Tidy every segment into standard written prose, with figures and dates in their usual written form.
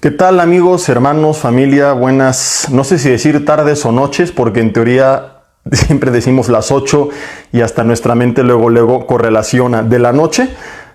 ¿Qué tal, amigos, hermanos, familia? Buenas, no sé si decir tardes o noches, porque en teoría siempre decimos las 8 y hasta nuestra mente luego correlaciona de la noche,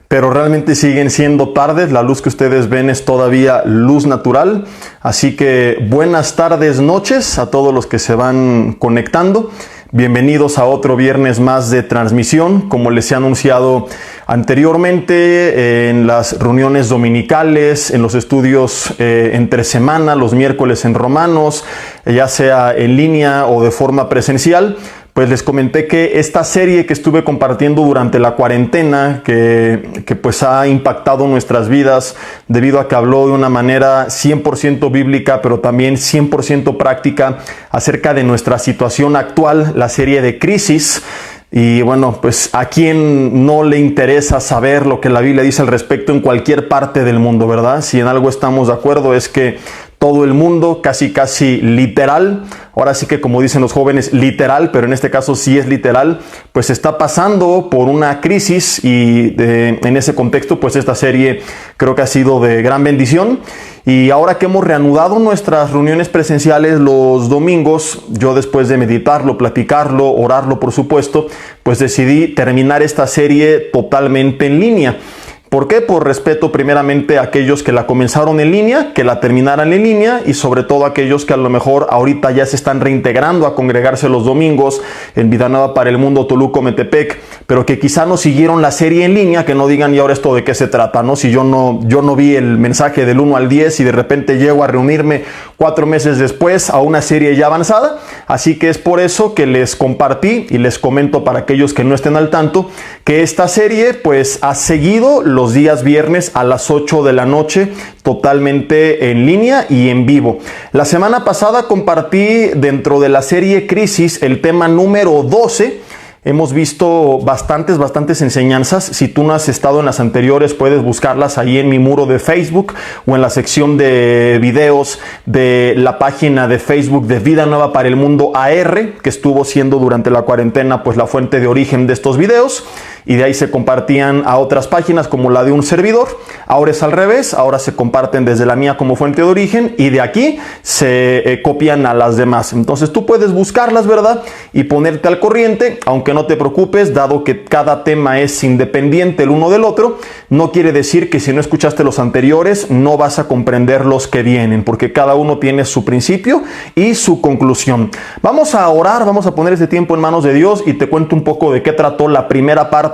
pero realmente siguen siendo tardes. La luz que ustedes ven es todavía luz natural, así que buenas tardes, noches a todos los que se van conectando. Bienvenidos a otro viernes más de transmisión. Como les he anunciado anteriormente, en las reuniones dominicales, en los estudios entre semana, los miércoles en Romanos, ya sea en línea o de forma presencial, pues les comenté que esta serie que estuve compartiendo durante la cuarentena, que pues ha impactado nuestras vidas debido a que habló de una manera 100% bíblica, pero también 100% práctica acerca de nuestra situación actual, la serie de Crisis. Y bueno, pues a quien no le interesa saber lo que la Biblia dice al respecto en cualquier parte del mundo, ¿verdad? Si en algo estamos de acuerdo es que todo el mundo, casi literal, ahora sí que como dicen los jóvenes, literal, pero en este caso sí es literal, pues está pasando por una crisis y en ese contexto, pues esta serie creo que ha sido de gran bendición. Y ahora que hemos reanudado nuestras reuniones presenciales los domingos, yo después de meditarlo, platicarlo, orarlo por supuesto, pues decidí terminar esta serie totalmente en línea. ¿Por qué? Por respeto primeramente a aquellos que la comenzaron en línea, que la terminaran en línea, y sobre todo a aquellos que a lo mejor ahorita ya se están reintegrando a congregarse los domingos en Vida Nueva para el Mundo, Toluca, Metepec, pero que quizá no siguieron la serie en línea, que no digan, ¿y ahora esto de qué se trata? ¿No? Si yo no vi el mensaje del 1 al 10 y de repente llego a reunirme 4 meses después a una serie ya avanzada. Así que es por eso que les compartí y les comento para aquellos que no estén al tanto, que esta serie pues ha seguido los días viernes a las 8 de la noche, totalmente en línea y en vivo. La semana pasada compartí dentro de la serie Crisis el tema número 12. Hemos visto bastantes enseñanzas. Si tú no has estado en las anteriores, puedes buscarlas ahí en mi muro de Facebook o en la sección de videos de la página de Facebook de Vida Nueva para el Mundo AR, que estuvo siendo durante la cuarentena pues la fuente de origen de estos videos. Y de ahí se compartían a otras páginas como la de un servidor. Ahora es al revés, ahora se comparten desde la mía como fuente de origen y de aquí se copian a las demás. Entonces tú puedes buscarlas, ¿verdad? Y ponerte al corriente, aunque no te preocupes, dado que cada tema es independiente el uno del otro, no quiere decir que si no escuchaste los anteriores no vas a comprender los que vienen, porque cada uno tiene su principio y su conclusión. Vamos a orar, vamos a poner este tiempo en manos de Dios y te cuento un poco de qué trató la primera parte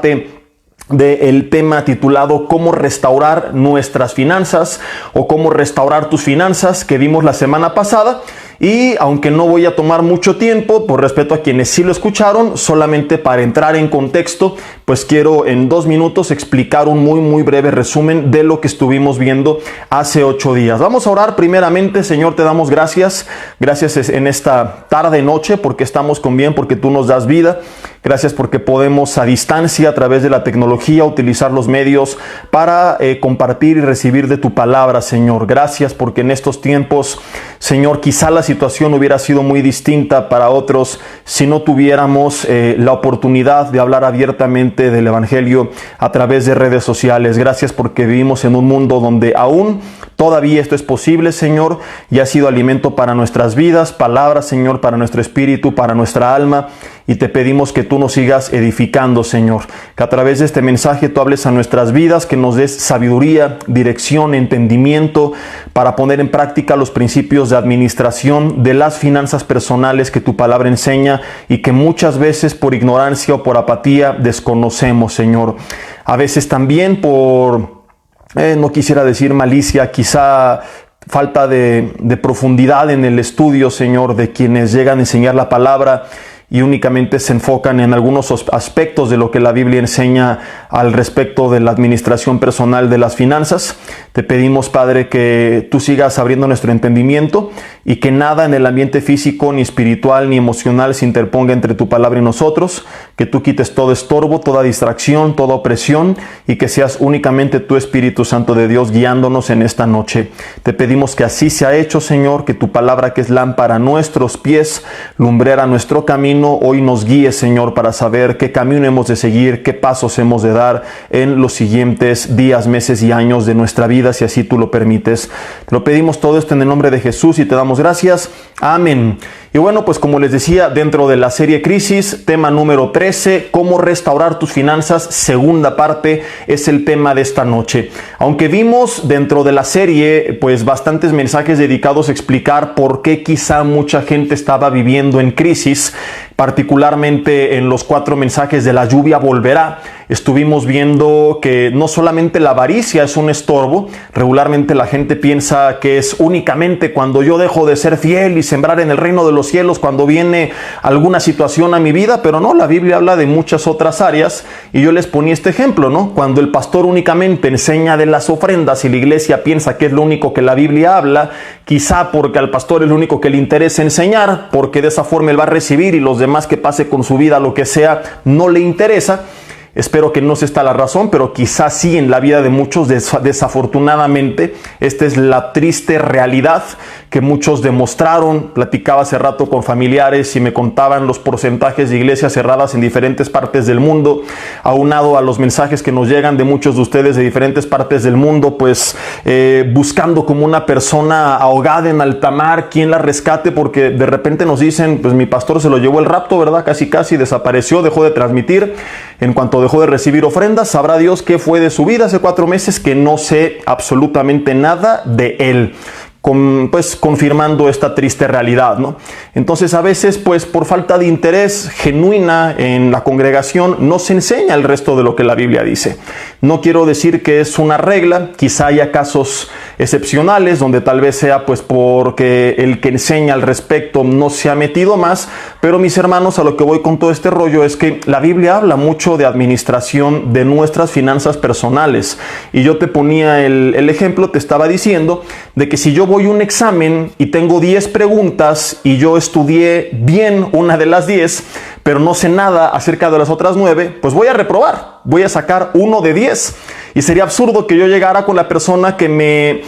del tema titulado ¿Cómo restaurar nuestras finanzas? O ¿Cómo restaurar tus finanzas? Que vimos la semana pasada. Y aunque no voy a tomar mucho tiempo, por respeto a quienes sí lo escucharon, solamente para entrar en contexto, pues quiero en 2 minutos explicar un muy breve resumen de lo que estuvimos viendo hace 8 días. Vamos a orar primeramente. Señor, te damos gracias. Gracias en esta tarde, noche, porque estamos con bien, porque tú nos das vida. Gracias porque podemos a distancia, a través de la tecnología, utilizar los medios para compartir y recibir de tu palabra, Señor. Gracias porque en estos tiempos, Señor, quizá la situación hubiera sido muy distinta para otros si no tuviéramos la oportunidad de hablar abiertamente del Evangelio a través de redes sociales. Gracias porque vivimos en un mundo donde aún todavía esto es posible, Señor, y ha sido alimento para nuestras vidas, palabra, Señor, para nuestro espíritu, para nuestra alma. Y te pedimos que tú nos sigas edificando, Señor. Que a través de este mensaje tú hables a nuestras vidas, que nos des sabiduría, dirección, entendimiento para poner en práctica los principios de administración de las finanzas personales que tu palabra enseña y que muchas veces por ignorancia o por apatía desconocemos, Señor. A veces también por, no quisiera decir malicia, quizá falta de profundidad en el estudio, Señor, de quienes llegan a enseñar la palabra y únicamente se enfocan en algunos aspectos de lo que la Biblia enseña al respecto de la administración personal de las finanzas. Te pedimos, Padre, que tú sigas abriendo nuestro entendimiento y que nada en el ambiente físico, ni espiritual, ni emocional se interponga entre tu palabra y nosotros, que tú quites todo estorbo, toda distracción, toda opresión y que seas únicamente tu Espíritu Santo de Dios guiándonos en esta noche. Te pedimos que así sea hecho, Señor, que tu palabra, que es lámpara a nuestros pies, lumbrera a nuestro camino, hoy nos guíe, Señor, para saber qué camino hemos de seguir, qué pasos hemos de dar en los siguientes días, meses y años de nuestra vida, si así tú lo permites. Te lo pedimos todo esto en el nombre de Jesús y te damos gracias. Amén. Y bueno, pues como les decía, dentro de la serie Crisis, tema número 13, cómo restaurar tus finanzas, segunda parte, es el tema de esta noche. Aunque vimos dentro de la serie, pues bastantes mensajes dedicados a explicar por qué quizá mucha gente estaba viviendo en crisis, particularmente en los 4 mensajes de la lluvia volverá, estuvimos viendo que no solamente la avaricia es un estorbo. Regularmente la gente piensa que es únicamente cuando yo dejo de ser fiel y sembrar en el reino de los cielos, cuando viene alguna situación a mi vida, pero no, la Biblia habla de muchas otras áreas y yo les ponía este ejemplo, ¿no? Cuando el pastor únicamente enseña de las ofrendas y la iglesia piensa que es lo único que la Biblia habla, quizá porque al pastor es lo único que le interesa enseñar, porque de esa forma él va a recibir y los demás que pase con su vida, lo que sea, no le interesa. Espero que no sea esta la razón, pero quizás sí en la vida de muchos, desafortunadamente. Esta es la triste realidad que muchos demostraron. Platicaba hace rato con familiares y me contaban los porcentajes de iglesias cerradas en diferentes partes del mundo, aunado a los mensajes que nos llegan de muchos de ustedes de diferentes partes del mundo, pues buscando como una persona ahogada en alta mar, quien la rescate, porque de repente nos dicen, pues mi pastor se lo llevó el rapto, ¿verdad? Casi desapareció, dejó de transmitir. En cuanto dejó de recibir ofrendas, sabrá Dios qué fue de su vida hace 4 meses, que no sé absolutamente nada de él. Pues confirmando esta triste realidad, ¿no? Entonces a veces, pues por falta de interés genuina en la congregación, no se enseña el resto de lo que la Biblia dice. No quiero decir que es una regla, quizá haya casos excepcionales donde tal vez sea pues porque el que enseña al respecto no se ha metido más, pero mis hermanos, a lo que voy con todo este rollo es que la Biblia habla mucho de administración de nuestras finanzas personales. Y yo te ponía el ejemplo, te estaba diciendo de que si yo voy a un examen y tengo 10 preguntas y yo estudié bien una de las 10, pero no sé nada acerca de las otras 9, pues voy a reprobar, voy a sacar 1 de 10. Y sería absurdo que yo llegara con la persona que me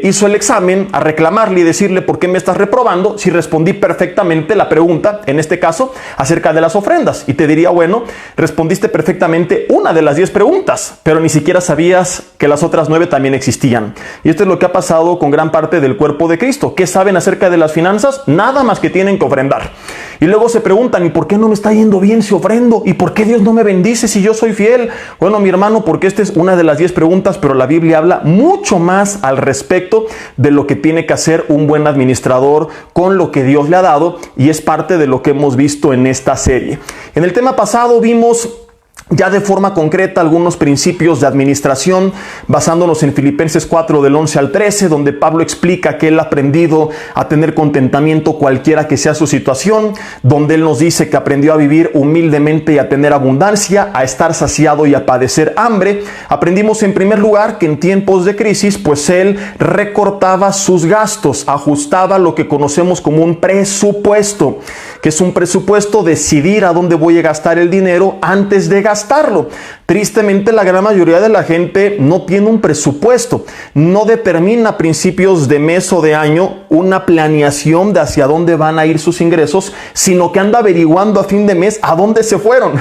hizo el examen a reclamarle y decirle por qué me estás reprobando si respondí perfectamente la pregunta, en este caso, acerca de las ofrendas. Y te diría, bueno, respondiste perfectamente una de las 10 preguntas, pero ni siquiera sabías que las otras 9 también existían. Y esto es lo que ha pasado con gran parte del cuerpo de Cristo. ¿Qué saben acerca de las finanzas? Nada más que tienen que ofrendar. Y luego se preguntan, ¿y por qué no me está yendo bien si ofrendo? ¿Y por qué Dios no me bendice si yo soy fiel? Bueno, mi hermano, porque esta es una de las 10 preguntas, pero la Biblia habla mucho más al respecto de lo que tiene que hacer un buen administrador con lo que Dios le ha dado, y es parte de lo que hemos visto en esta serie. En el tema pasado vimos ya de forma concreta algunos principios de administración, basándonos en Filipenses 4 del 11 al 13, donde Pablo explica que él ha aprendido a tener contentamiento cualquiera que sea su situación, donde él nos dice que aprendió a vivir humildemente y a tener abundancia, a estar saciado y a padecer hambre. Aprendimos en primer lugar que en tiempos de crisis, pues él recortaba sus gastos, ajustaba lo que conocemos como un presupuesto, que es un presupuesto, decidir a dónde voy a gastar el dinero antes de gastarlo. Tristemente, la gran mayoría de la gente no tiene un presupuesto, no determina a principios de mes o de año una planeación de hacia dónde van a ir sus ingresos, sino que anda averiguando a fin de mes a dónde se fueron.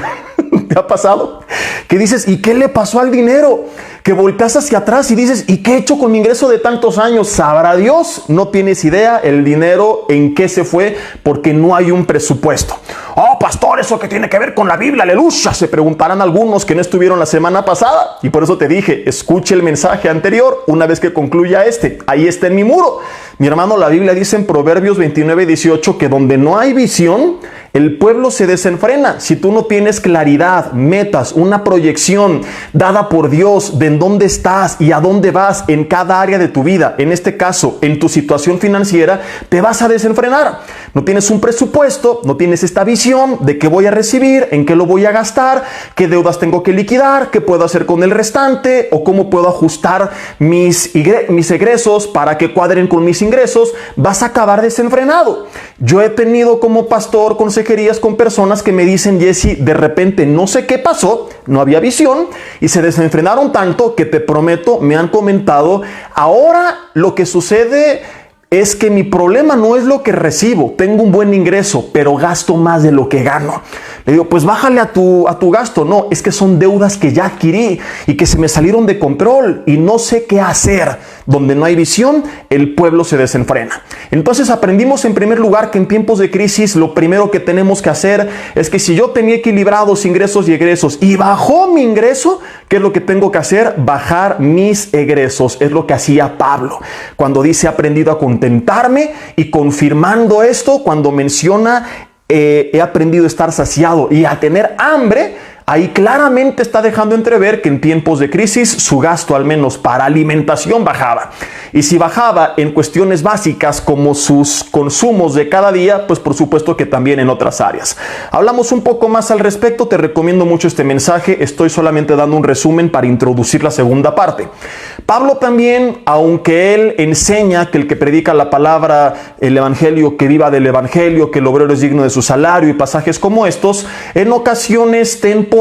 ¿Te ha pasado? Que dices, ¿y qué le pasó al dinero? Que volteas hacia atrás y dices, ¿y qué he hecho con mi ingreso de tantos años? Sabrá Dios, no tienes idea el dinero en qué se fue, porque no hay un presupuesto. Oh, pastor, ¿eso qué tiene que ver con la Biblia? Aleluya, se preguntarán algunos que no estuvieron la semana pasada. Y por eso te dije, escuche el mensaje anterior una vez que concluya este. Ahí está en mi muro. Mi hermano, la Biblia dice en Proverbios 29:18 que donde no hay visión, El pueblo se desenfrena si tú no tienes claridad, metas, una proyección dada por Dios de en dónde estás y a dónde vas en cada área de tu vida. En este caso, en tu situación financiera, te vas a desenfrenar. No tienes un presupuesto, no tienes esta visión de qué voy a recibir, en qué lo voy a gastar, qué deudas tengo que liquidar, qué puedo hacer con el restante o cómo puedo ajustar mis egresos para que cuadren con mis ingresos. Vas a acabar desenfrenado. Yo he tenido como pastor consejerías con personas que me dicen: Jesse, de repente no sé qué pasó, no había visión y se desenfrenaron tanto que te prometo, me han comentado, ahora lo que sucede es que mi problema no es lo que recibo, tengo un buen ingreso, pero gasto más de lo que gano. Le digo, pues bájale a tu gasto. No, es que son deudas que ya adquirí y que se me salieron de control y no sé qué hacer. Donde no hay visión, el pueblo se desenfrena. Entonces aprendimos en primer lugar que en tiempos de crisis lo primero que tenemos que hacer es que si yo tenía equilibrados ingresos y egresos y bajó mi ingreso, ¿qué es lo que tengo que hacer? Bajar mis egresos. Es lo que hacía Pablo cuando dice: he aprendido a contentarme, y confirmando esto cuando menciona he aprendido a estar saciado y a tener hambre. Ahí claramente está dejando entrever que en tiempos de crisis su gasto, al menos para alimentación, bajaba. Y si bajaba en cuestiones básicas como sus consumos de cada día, pues por supuesto que también en otras áreas. Hablamos un poco más al respecto, te recomiendo mucho este mensaje. Estoy solamente dando un resumen para introducir la segunda parte. Pablo también, aunque él enseña que el que predica la palabra, el evangelio, que viva del evangelio, que el obrero es digno de su salario y pasajes como estos, en ocasiones temporales,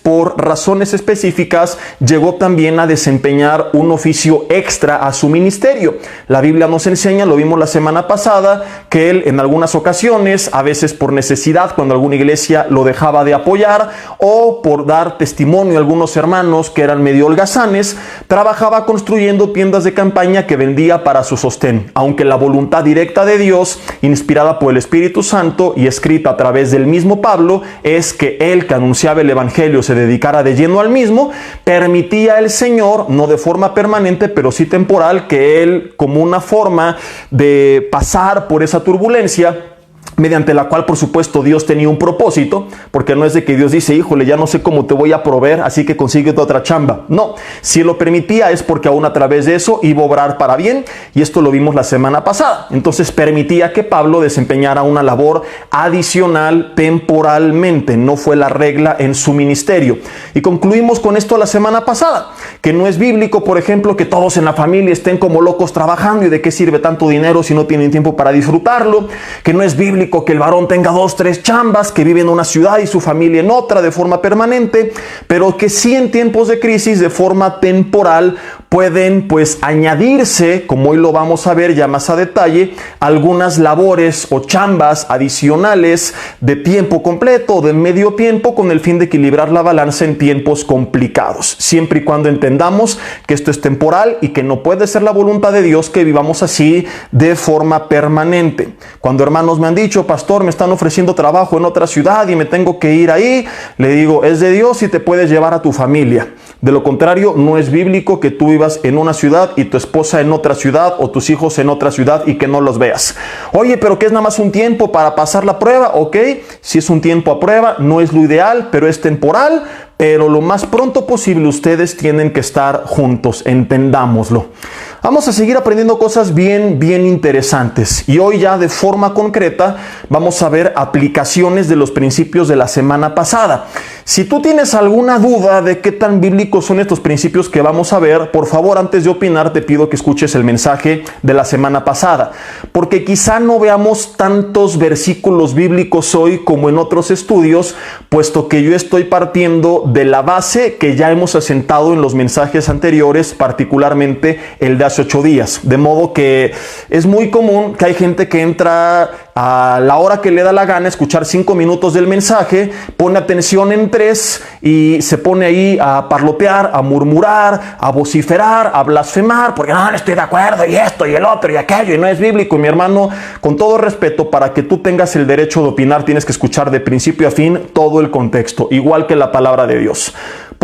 por razones específicas, llegó también a desempeñar un oficio extra a su ministerio. La Biblia nos enseña, lo vimos la semana pasada, que él en algunas ocasiones, a veces por necesidad, cuando alguna iglesia lo dejaba de apoyar o por dar testimonio a algunos hermanos que eran medio holgazanes, trabajaba construyendo tiendas de campaña que vendía para su sostén. Aunque la voluntad directa de Dios, inspirada por el Espíritu Santo y escrita a través del mismo Pablo, es que él, que anunciaba el evangelio, se dedicara de lleno al mismo, permitía el Señor, no de forma permanente, pero sí temporal, que él, como una forma de pasar por esa turbulencia, mediante la cual por supuesto Dios tenía un propósito, porque no es de que Dios dice: híjole, ya no sé cómo te voy a proveer, así que consíguete otra chamba. No, si lo permitía es porque aún a través de eso iba a obrar para bien, y esto lo vimos la semana pasada. Entonces permitía que Pablo desempeñara una labor adicional temporalmente, no fue la regla en su ministerio. Y concluimos con esto la semana pasada, que no es bíblico, por ejemplo, que todos en la familia estén como locos trabajando, y de qué sirve tanto dinero si no tienen tiempo para disfrutarlo, que no es bíblico que el varón tenga 2, 3 chambas, que vive en una ciudad y su familia en otra de forma permanente, pero que sí en tiempos de crisis de forma temporal pueden pues añadirse, como hoy lo vamos a ver ya más a detalle, algunas labores o chambas adicionales de tiempo completo o de medio tiempo, con el fin de equilibrar la balanza en tiempos complicados, siempre y cuando entendamos que esto es temporal y que no puede ser la voluntad de Dios que vivamos así de forma permanente. Cuando hermanos me han dicho: pastor, me están ofreciendo trabajo en otra ciudad y me tengo que ir ahí, le digo: es de Dios y te puedes llevar a tu familia. De lo contrario, no es bíblico que tú vivas en una ciudad y tu esposa en otra ciudad, o tus hijos en otra ciudad, y que no los veas. Oye, pero que es nada más un tiempo para pasar la prueba. Ok, si es un tiempo a prueba, no es lo ideal, pero es temporal. Pero lo más pronto posible ustedes tienen que estar juntos, entendámoslo. Vamos a seguir aprendiendo cosas bien interesantes, y hoy ya de forma concreta vamos a ver aplicaciones de los principios de la semana pasada. Si tú tienes alguna duda de qué tan bíblicos son estos principios que vamos a ver, por favor, antes de opinar, te pido que escuches el mensaje de la semana pasada, porque quizá no veamos tantos versículos bíblicos hoy como en otros estudios, puesto que yo estoy partiendo de la base que ya hemos asentado en los mensajes anteriores, particularmente el de hace 8 días. De modo que es muy común que hay gente que entra a la hora que le da la gana, escuchar 5 minutos del mensaje, pone atención en 3 y se pone ahí a parlotear, a murmurar, a vociferar, a blasfemar, porque no estoy de acuerdo, y esto, y el otro, y aquello, y no es bíblico. Y mi hermano, con todo respeto, para que tú tengas el derecho de opinar, tienes que escuchar de principio a fin todo el contexto, igual que la palabra de Dios.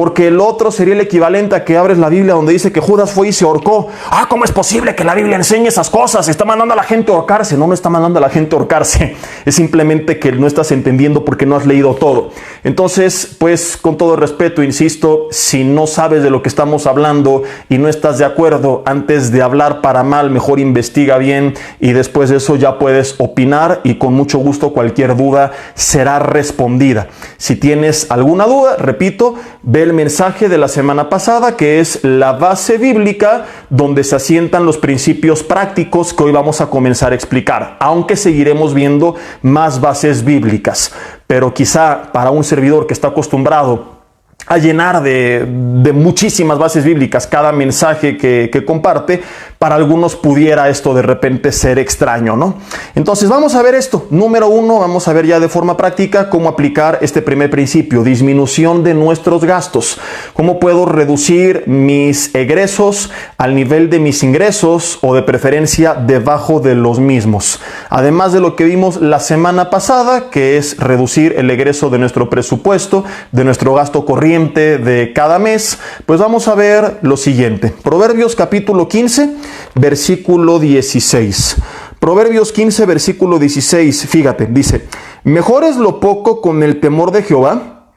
porque el otro sería el equivalente a que abres la Biblia donde dice que Judas fue y se ahorcó. ¿Cómo es posible que la Biblia enseñe esas cosas? Está mandando a la gente a ahorcarse. No está mandando a la gente a ahorcarse. Es simplemente que no estás entendiendo porque no has leído todo. Entonces, pues, con todo respeto, insisto, si no sabes de lo que estamos hablando y no estás de acuerdo, antes de hablar para mal, mejor investiga bien y después de eso ya puedes opinar y con mucho gusto cualquier duda será respondida. Si tienes alguna duda, repito, ve el mensaje de la semana pasada, que es la base bíblica donde se asientan los principios prácticos que hoy vamos a comenzar a explicar, aunque seguiremos viendo más bases bíblicas. Pero quizá para un servidor que está acostumbrado a llenar de muchísimas bases bíblicas cada mensaje que comparte, para algunos pudiera esto de repente ser extraño, ¿no? Entonces vamos a ver esto. Número 1, vamos a ver ya de forma práctica cómo aplicar este primer principio, disminución de nuestros gastos. ¿Cómo puedo reducir mis egresos al nivel de mis ingresos o de preferencia debajo de los mismos? Además de lo que vimos la semana pasada, que es reducir el egreso de nuestro presupuesto, de nuestro gasto corriente de cada mes, pues vamos a ver lo siguiente. Proverbios capítulo 15, versículo 16. Proverbios 15, versículo 16, fíjate, dice: mejor es lo poco con el temor de Jehová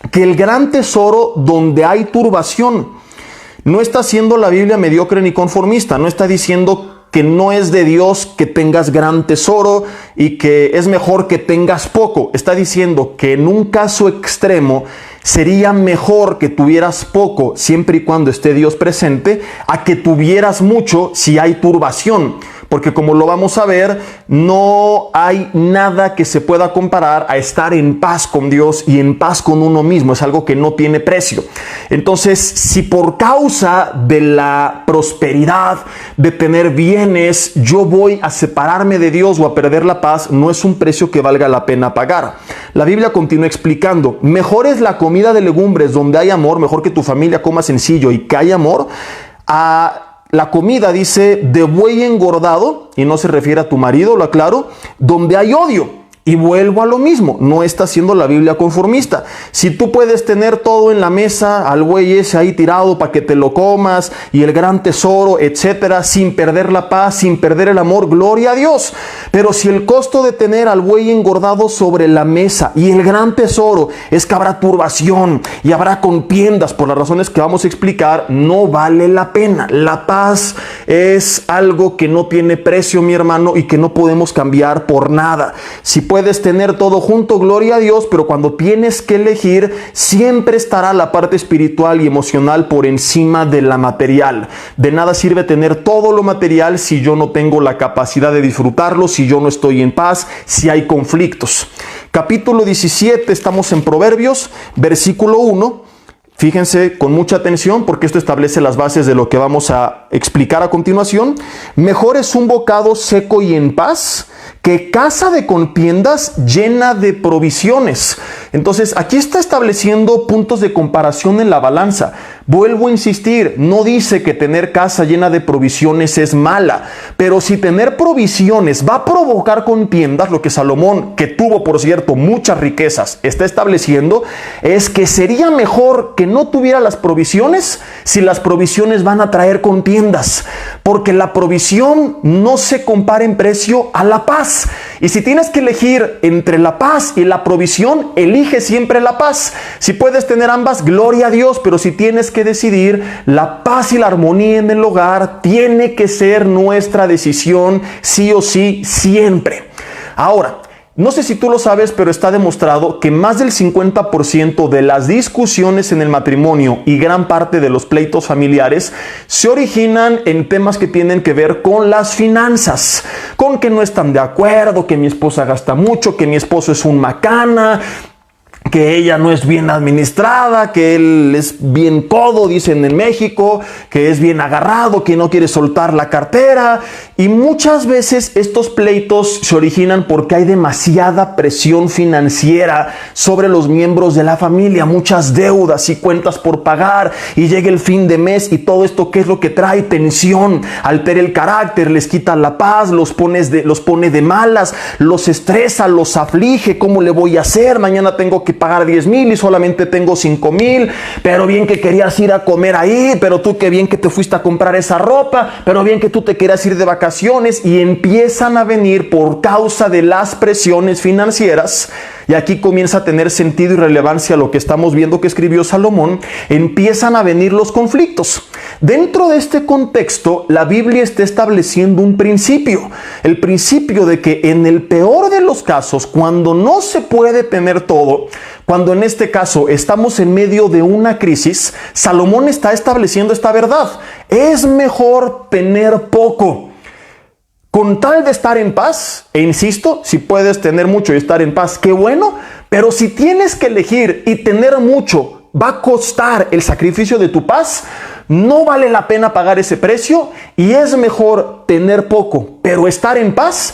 que el gran tesoro donde hay turbación. No está siendo la Biblia mediocre ni conformista, no está diciendo que no es de Dios que tengas gran tesoro y que es mejor que tengas poco. Está diciendo que en un caso extremo sería mejor que tuvieras poco siempre y cuando esté Dios presente, a que tuvieras mucho si hay turbación. Porque como lo vamos a ver, no hay nada que se pueda comparar a estar en paz con Dios y en paz con uno mismo. Es algo que no tiene precio. Entonces, si por causa de la prosperidad, de tener bienes, yo voy a separarme de Dios o a perder la paz, no es un precio que valga la pena pagar. La Biblia continúa explicando: mejor es la comida de legumbres donde hay amor, mejor que tu familia coma sencillo y que haya amor, a la comida, dice, de buey engordado, y no se refiere a tu marido, lo aclaro, donde hay odio. Y vuelvo a lo mismo, no está siendo la Biblia conformista. Si tú puedes tener todo en la mesa, al buey ese ahí tirado para que te lo comas, y el gran tesoro, etcétera, sin perder la paz, sin perder el amor, gloria a Dios. Pero si el costo de tener al buey engordado sobre la mesa y el gran tesoro es que habrá turbación y habrá contiendas por las razones que vamos a explicar, no vale la pena. La paz es algo que no tiene precio, mi hermano, y que no podemos cambiar por nada. Si puedes tener todo junto, gloria a Dios, pero cuando tienes que elegir, siempre estará la parte espiritual y emocional por encima de la material. De nada sirve tener todo lo material si yo no tengo la capacidad de disfrutarlo, si yo no estoy en paz, si hay conflictos. Capítulo 17, estamos en Proverbios, versículo 1. Fíjense con mucha atención porque esto establece las bases de lo que vamos a explicar a continuación. Mejor es un bocado seco y en paz que casa de contiendas llena de provisiones. Entonces, aquí está estableciendo puntos de comparación en la balanza. Vuelvo a insistir, no dice que tener casa llena de provisiones es mala, pero si tener provisiones va a provocar contiendas, lo que Salomón, que tuvo por cierto muchas riquezas, está estableciendo, es que sería mejor que no tuviera las provisiones si las provisiones van a traer contiendas, porque la provisión no se compara en precio a la paz. Y si tienes que elegir entre la paz y la provisión, elige siempre la paz. Si puedes tener ambas, gloria a Dios, pero si tienes que decidir, la paz y la armonía en el hogar tiene que ser nuestra decisión, sí o sí, siempre. Ahora, no sé si tú lo sabes, pero está demostrado que más del 50% de las discusiones en el matrimonio y gran parte de los pleitos familiares se originan en temas que tienen que ver con las finanzas, con que no están de acuerdo, que mi esposa gasta mucho, que mi esposo es un macana, que ella no es bien administrada, que él es bien codo, dicen en México, que es bien agarrado, que no quiere soltar la cartera. Y muchas veces estos pleitos se originan porque hay demasiada presión financiera sobre los miembros de la familia, muchas deudas y cuentas por pagar, y llega el fin de mes y todo esto, ¿qué es lo que trae? Tensión, altera el carácter, les quita la paz, los pone de malas, los estresa, los aflige. ¿Cómo le voy a hacer? Mañana tengo que pagar 10,000 y solamente tengo 5,000, pero bien que querías ir a comer ahí, pero tú qué bien que te fuiste a comprar esa ropa, pero bien que tú te querías ir de vacaciones, y empiezan a venir por causa de las presiones financieras. Y aquí comienza a tener sentido y relevancia lo que estamos viendo que escribió Salomón. Empiezan a venir los conflictos. Dentro de este contexto, la Biblia está estableciendo un principio. El principio de que en el peor de los casos, cuando no se puede tener todo, cuando en este caso estamos en medio de una crisis, Salomón está estableciendo esta verdad. Es mejor tener poco, con tal de estar en paz. E insisto, si puedes tener mucho y estar en paz, qué bueno. Pero si tienes que elegir y tener mucho va a costar el sacrificio de tu paz, no vale la pena pagar ese precio, y es mejor tener poco pero estar en paz,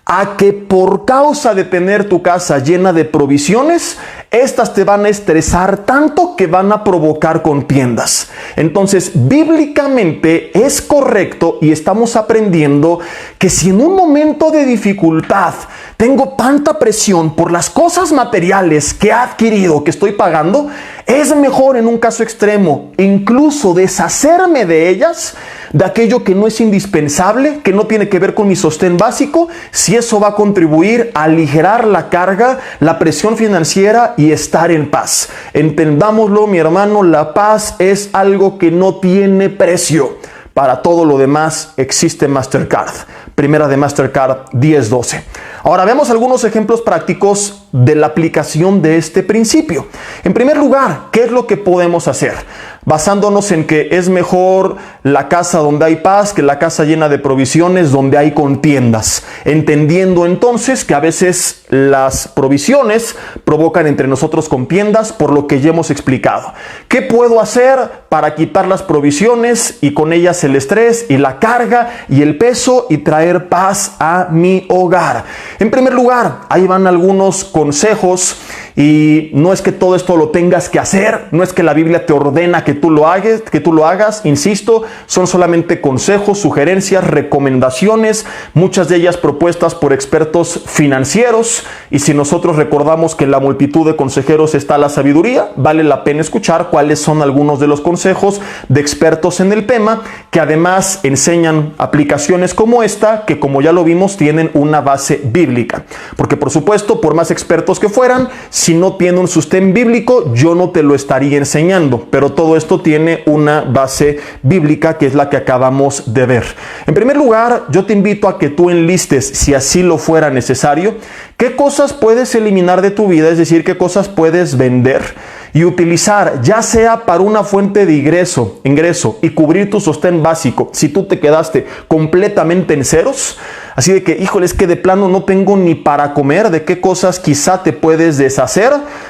a que por causa de tener tu casa llena de provisiones, estas te van a estresar tanto que van a provocar contiendas. Entonces, bíblicamente es correcto, y estamos aprendiendo que si en un momento de dificultad tengo tanta presión por las cosas materiales que he adquirido, que estoy pagando, es mejor en un caso extremo incluso deshacerme de ellas, de aquello que no es indispensable, que no tiene que ver con mi sostén básico, si eso va a contribuir a aligerar la carga, la presión financiera y estar en paz. Entendámoslo, mi hermano, la paz es algo que no tiene precio. Para todo lo demás existe Mastercard. Primera de Mastercard 10:12. Ahora vemos algunos ejemplos prácticos de la aplicación de este principio. En primer lugar, ¿qué es lo que podemos hacer? Basándonos en que es mejor la casa donde hay paz que la casa llena de provisiones donde hay contiendas. Entendiendo entonces que a veces las provisiones provocan entre nosotros contiendas, por lo que ya hemos explicado. ¿Qué puedo hacer para quitar las provisiones y con ellas el estrés y la carga y el peso y traer paz a mi hogar? En primer lugar, ahí van algunos consejos, y no es que todo esto lo tengas que hacer, no es que la Biblia te ordena que tú lo hagas, insisto, son solamente consejos, sugerencias, recomendaciones, muchas de ellas propuestas por expertos financieros, y si nosotros recordamos que en la multitud de consejeros está la sabiduría, vale la pena escuchar cuáles son algunos de los consejos de expertos en el tema, que además enseñan aplicaciones como esta, que como ya lo vimos tienen una base bíblica, porque por supuesto, por más expertos que fueran, si no tiene un sostén bíblico, yo no te lo estaría enseñando, pero todo esto tiene una base bíblica, que es la que acabamos de ver. En primer lugar, yo te invito a que tú enlistes, si así lo fuera necesario, qué cosas puedes eliminar de tu vida, es decir, qué cosas puedes vender y utilizar, ya sea para una fuente de ingreso y cubrir tu sostén básico, si tú te quedaste completamente en ceros, así de que, híjole, es que de plano no tengo ni para comer, ¿de qué cosas quizá te puedes deshacer?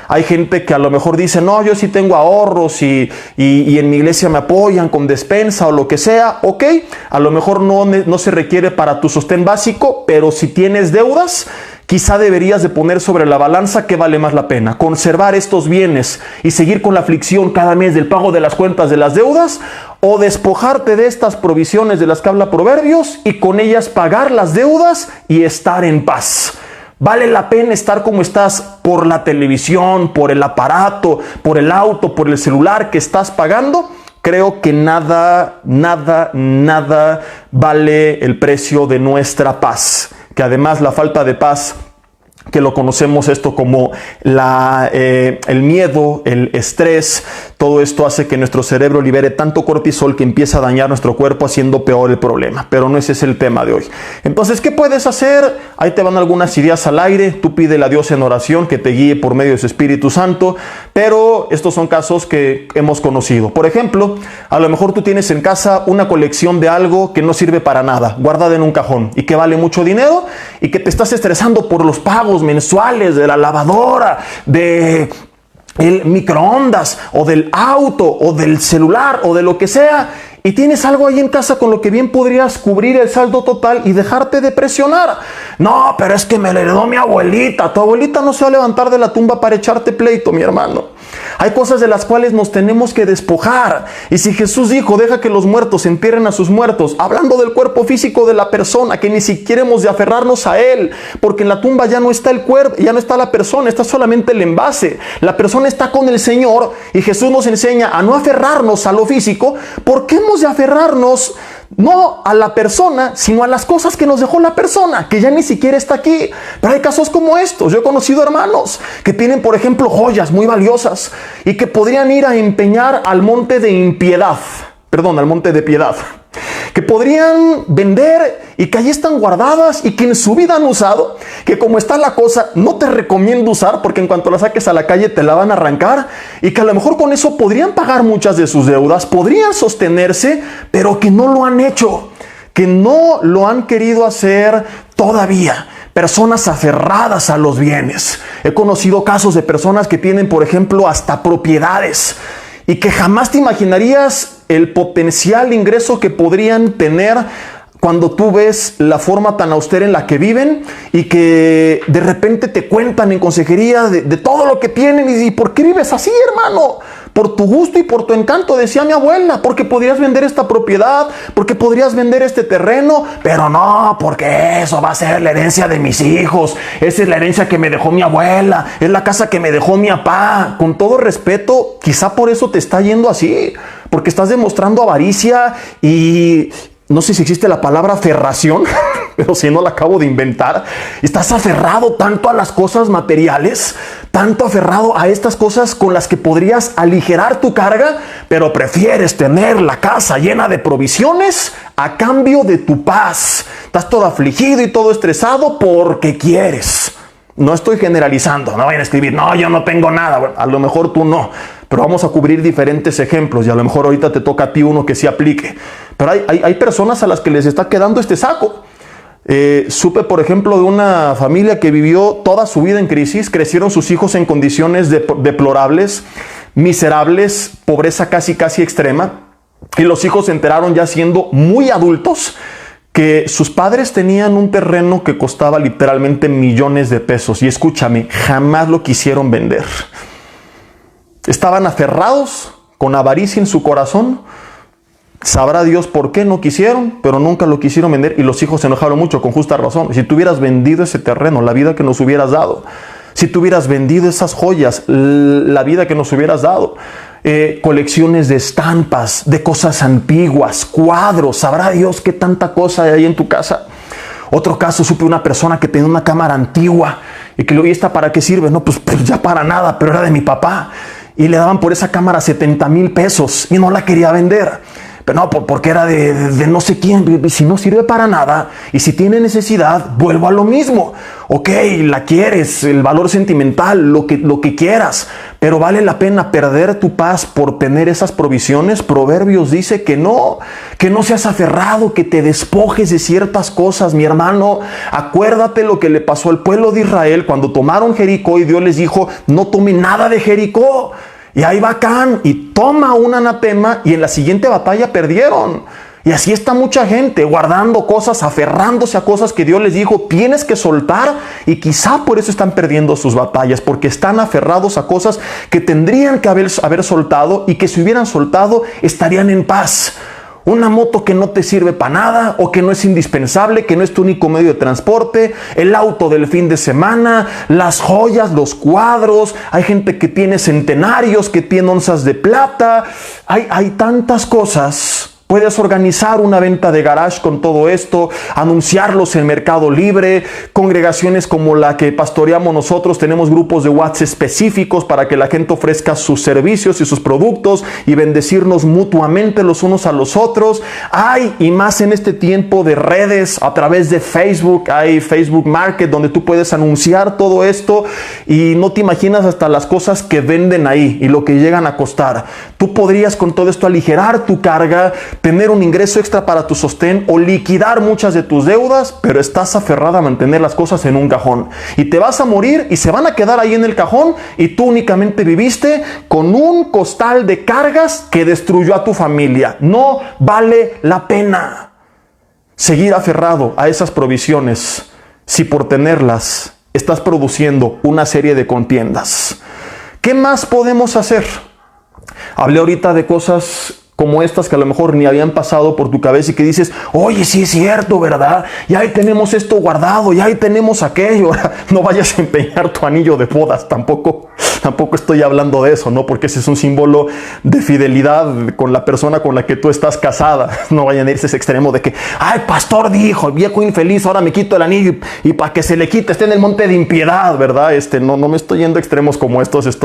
Hay gente que a lo mejor dice, no, yo sí tengo ahorros y en mi iglesia me apoyan con despensa o lo que sea. Ok, a lo mejor no se requiere para tu sostén básico, pero si tienes deudas, quizá deberías de poner sobre la balanza qué vale más la pena, conservar estos bienes y seguir con la aflicción cada mes del pago de las cuentas de las deudas, o despojarte de estas provisiones de las que habla Proverbios y con ellas pagar las deudas y estar en paz. ¿Vale la pena estar como estás por la televisión, por el aparato, por el auto, por el celular que estás pagando? Creo que nada vale el precio de nuestra paz, que además la falta de paz, que lo conocemos esto como el miedo, el estrés, todo esto hace que nuestro cerebro libere tanto cortisol que empieza a dañar nuestro cuerpo, haciendo peor el problema. Pero no ese es el tema de hoy. Entonces, ¿qué puedes hacer? Ahí te van algunas ideas al aire. Tú pídele a Dios en oración que te guíe por medio de su Espíritu Santo, pero estos son casos que hemos conocido. Por ejemplo, a lo mejor tú tienes en casa una colección de algo que no sirve para nada, guardada en un cajón y que vale mucho dinero, y que te estás estresando por los pagos mensuales de la lavadora, de el microondas o del auto o del celular o de lo que sea, y tienes algo ahí en casa con lo que bien podrías cubrir el saldo total y dejarte de presionar. No, pero es que me lo heredó mi abuelita. Tu abuelita no se va a levantar de la tumba para echarte pleito, mi hermano. Hay cosas de las cuales nos tenemos que despojar. Y si Jesús dijo, deja que los muertos entierren a sus muertos, hablando del cuerpo físico de la persona, que ni siquiera hemos de aferrarnos a él, porque en la tumba ya no está el cuerpo, ya no está la persona, está solamente el envase. La persona está con el Señor y Jesús nos enseña a no aferrarnos a lo físico. ¿Por qué hemos de aferrarnos no a la persona, sino a las cosas que nos dejó la persona, que ya ni siquiera está aquí? Pero hay casos como estos. Yo he conocido hermanos que tienen, por ejemplo, joyas muy valiosas y que podrían ir a empeñar al monte de impiedad, al monte de piedad, que podrían vender y que allí están guardadas y que en su vida han usado, que como está la cosa no te recomiendo usar porque en cuanto la saques a la calle te la van a arrancar, y que a lo mejor con eso podrían pagar muchas de sus deudas, podrían sostenerse, pero que no lo han hecho, que no lo han querido hacer todavía. Personas aferradas a los bienes. He conocido casos de personas que tienen, por ejemplo, hasta propiedades y que jamás te imaginarías el potencial ingreso que podrían tener cuando tú ves la forma tan austera en la que viven, y que de repente te cuentan en consejería de todo lo que tienen. Y ¿por qué vives así, hermano? Por tu gusto y por tu encanto, decía mi abuela, porque podrías vender esta propiedad, porque podrías vender este terreno, pero no, porque eso va a ser la herencia de mis hijos, esa es la herencia que me dejó mi abuela, es la casa que me dejó mi papá. Con todo respeto, quizá por eso te está yendo así, porque estás demostrando avaricia y no sé si existe la palabra aferración, pero si no la acabo de inventar. Estás aferrado tanto a las cosas materiales, tanto aferrado a estas cosas con las que podrías aligerar tu carga, pero prefieres tener la casa llena de provisiones a cambio de tu paz. Estás todo afligido y todo estresado porque quieres. No estoy generalizando, no vayan a escribir, no, yo no tengo nada. Bueno, a lo mejor tú no, pero vamos a cubrir diferentes ejemplos y a lo mejor ahorita te toca a ti uno que sí aplique. Pero hay personas a las que les está quedando este saco. Supe, por ejemplo, de una familia que vivió toda su vida en crisis. Crecieron sus hijos en condiciones deplorables, miserables, pobreza casi extrema. Y los hijos se enteraron ya siendo muy adultos que sus padres tenían un terreno que costaba literalmente millones de pesos. Y escúchame, jamás lo quisieron vender. Estaban aferrados, con avaricia en su corazón. Sabrá Dios por qué no quisieron, pero nunca lo quisieron vender, y los hijos se enojaron mucho, con justa razón. Si tú hubieras vendido ese terreno, la vida que nos hubieras dado. Si tú hubieras vendido esas joyas, la vida que nos hubieras dado. Colecciones de estampas, de cosas antiguas, cuadros. Sabrá Dios qué tanta cosa hay ahí en tu casa. Otro caso, supe una persona que tenía una cámara antigua y que le oye, ¿esta para qué sirve? No, pues ya para nada, pero era de mi papá. Y le daban por esa cámara 70,000 pesos y no la quería vender. Pero no, porque era de no sé quién. Si no sirve para nada y si tiene necesidad, vuelvo a lo mismo. Ok, la quieres, el valor sentimental, lo que quieras, pero vale la pena perder tu paz por tener esas provisiones. Proverbios dice que no seas aferrado, que te despojes de ciertas cosas, mi hermano. Acuérdate lo que le pasó al pueblo de Israel cuando tomaron Jericó y Dios les dijo, no tomen nada de Jericó. Y ahí va Acán y toma un anatema y en la siguiente batalla perdieron. Y así está mucha gente guardando cosas, aferrándose a cosas que Dios les dijo, tienes que soltar, y quizá por eso están perdiendo sus batallas, porque están aferrados a cosas que tendrían que haber soltado y que si hubieran soltado estarían en paz. Una moto que no te sirve para nada o que no es indispensable, que no es tu único medio de transporte, el auto del fin de semana, las joyas, los cuadros. Hay gente que tiene centenarios, que tiene onzas de plata. Hay tantas cosas. Puedes organizar una venta de garage con todo esto, anunciarlos en Mercado Libre. Congregaciones como la que pastoreamos nosotros, tenemos grupos de WhatsApp específicos para que la gente ofrezca sus servicios y sus productos y bendecirnos mutuamente los unos a los otros. Hay, y más en este tiempo de redes, a través de Facebook, hay Facebook Market donde tú puedes anunciar todo esto y no te imaginas hasta las cosas que venden ahí y lo que llegan a costar. Tú podrías con todo esto aligerar tu carga, tener un ingreso extra para tu sostén o liquidar muchas de tus deudas, pero estás aferrada a mantener las cosas en un cajón. Y te vas a morir y se van a quedar ahí en el cajón y tú únicamente viviste con un costal de cargas que destruyó a tu familia. No vale la pena seguir aferrado a esas provisiones si por tenerlas estás produciendo una serie de contiendas. ¿Qué más podemos hacer? Hablé ahorita de cosas como estas que a lo mejor ni habían pasado por tu cabeza y que dices, oye, sí es cierto, ¿verdad? Y ahí tenemos esto guardado, y ahí tenemos aquello. No vayas a empeñar tu anillo de bodas, tampoco estoy hablando de eso, ¿no? Porque ese es un símbolo de fidelidad con la persona con la que tú estás casada. No vayan a irse a ese extremo de que, ay, pastor dijo, el viejo infeliz, ahora me quito el anillo y para que se le quite, esté en el monte de impiedad, ¿verdad? No me estoy yendo a extremos como estos,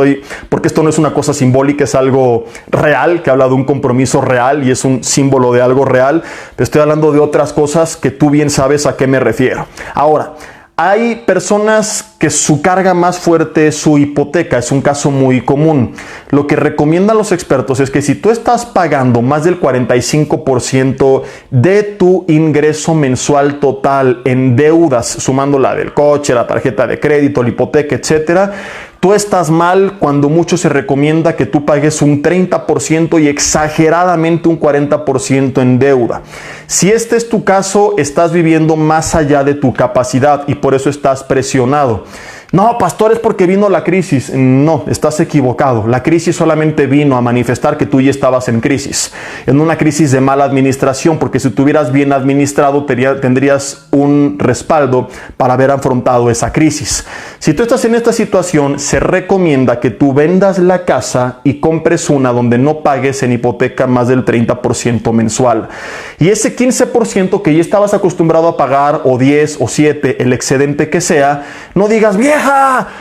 porque esto no es una cosa simbólica, es algo real, que habla de un compromiso real y es un símbolo de algo real. Te estoy hablando de otras cosas que tú bien sabes a qué me refiero. Ahora, hay personas que su carga más fuerte es su hipoteca, es un caso muy común. Lo que recomiendan los expertos es que si tú estás pagando más del 45% de tu ingreso mensual total en deudas, sumando la del coche, la tarjeta de crédito, la hipoteca, etcétera, tú estás mal. Cuando mucho se recomienda que tú pagues un 30% y exageradamente un 40% en deuda. Si este es tu caso, estás viviendo más allá de tu capacidad y por eso estás presionado. No, pastor, es porque vino la crisis. No, estás equivocado. La crisis solamente vino a manifestar que tú ya estabas en crisis. En una crisis de mala administración, porque si tuvieras bien administrado, tendrías un respaldo para haber afrontado esa crisis. Si tú estás en esta situación, se recomienda que tú vendas la casa y compres una donde no pagues en hipoteca más del 30% mensual. Y ese 15% que ya estabas acostumbrado a pagar, o 10 o 7, el excedente que sea, no digas, vieja,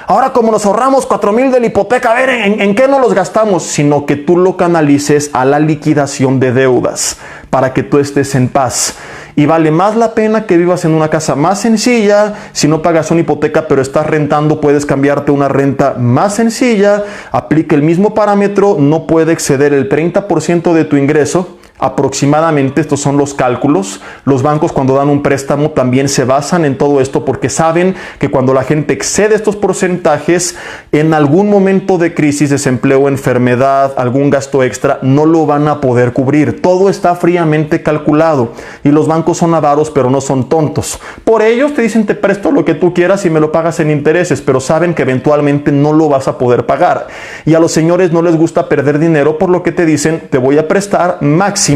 ahora como nos ahorramos 4,000 de la hipoteca, a ver, ¿en qué no los gastamos? Sino que tú lo canalices a la liquidación de deudas para que tú estés en paz. Y vale más la pena que vivas en una casa más sencilla. Si no pagas una hipoteca pero estás rentando, puedes cambiarte a una renta más sencilla. Aplica el mismo parámetro, no puede exceder el 30% de tu ingreso. Aproximadamente, estos son los cálculos. Los bancos, cuando dan un préstamo, también se basan en todo esto porque saben que cuando la gente excede estos porcentajes, en algún momento de crisis, desempleo, enfermedad, algún gasto extra, no lo van a poder cubrir. Todo está fríamente calculado y los bancos son avaros, pero no son tontos. Por ellos te dicen, te presto lo que tú quieras y me lo pagas en intereses, pero saben que eventualmente no lo vas a poder pagar. Y a los señores no les gusta perder dinero, por lo que te dicen, te voy a prestar máximo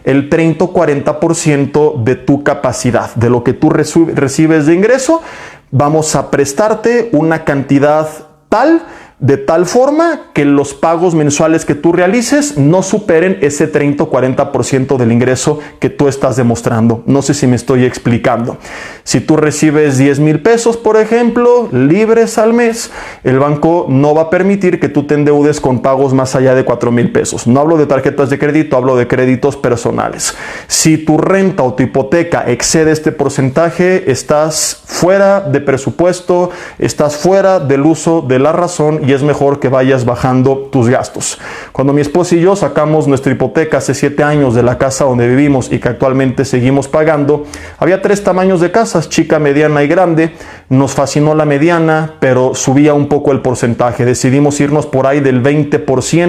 el 30 o 40% de tu capacidad, de lo que tú recibes de ingreso. Vamos a prestarte una cantidad tal, de tal forma que los pagos mensuales que tú realices no superen ese 30 o 40% del ingreso que tú estás demostrando. No sé si me estoy explicando. Si tú recibes 10,000 pesos, por ejemplo, libres al mes, el banco no va a permitir que tú te endeudes con pagos más allá de 4,000 pesos. No hablo de tarjetas de crédito, hablo de créditos personales. Si tu renta o tu hipoteca excede este porcentaje, estás fuera de presupuesto, estás fuera del uso de la razón y es mejor que vayas bajando tus gastos. Cuando mi esposa y yo sacamos nuestra hipoteca hace 7 años de la casa donde vivimos y que actualmente seguimos pagando, había 3 tamaños de casas, chica, mediana y grande. Nos fascinó la mediana, pero subía un poco el porcentaje. Decidimos irnos por ahí del 20%,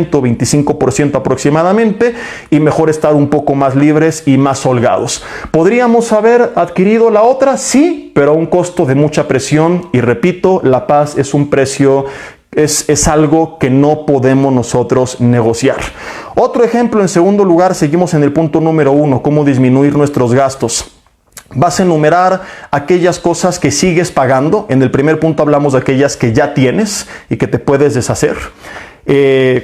25% aproximadamente, y mejor estar un poco más libres y más holgados. ¿Podríamos haber adquirido la otra? Sí, pero a un costo de mucha presión. Y repito, la paz es un precio, es algo que no podemos nosotros negociar. Otro ejemplo, en segundo lugar, seguimos en el punto número 1, cómo disminuir nuestros gastos. Vas a enumerar aquellas cosas que sigues pagando. En el primer punto hablamos de aquellas que ya tienes y que te puedes deshacer,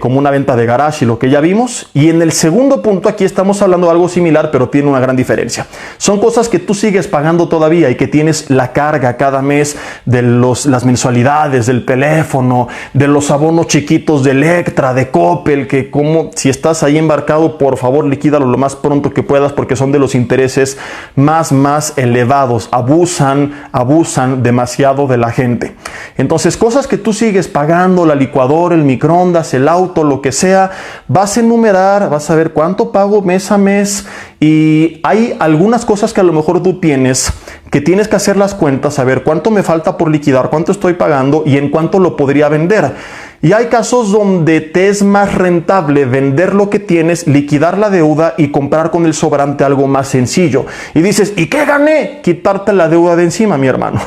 como una venta de garage y lo que ya vimos. Y en el segundo punto, aquí estamos hablando de algo similar, pero tiene una gran diferencia. Son cosas que tú sigues pagando todavía y que tienes la carga cada mes de las mensualidades del teléfono, de los abonos chiquitos de Electra, de Coppel, que como si estás ahí embarcado, por favor liquídalo lo más pronto que puedas, porque son de los intereses más elevados. Abusan demasiado de la gente. Entonces, cosas que tú sigues pagando, la licuadora, el microondas, el auto, lo que sea, vas a enumerar, vas a ver cuánto pago mes a mes. Y hay algunas cosas que a lo mejor tú tienes que tienes que hacer las cuentas, saber cuánto me falta por liquidar, cuánto estoy pagando y en cuánto lo podría vender. Y hay casos donde te es más rentable vender lo que tienes, liquidar la deuda y comprar con el sobrante algo más sencillo. Y dices, ¿y qué gané? Quitarte la deuda de encima, mi hermano.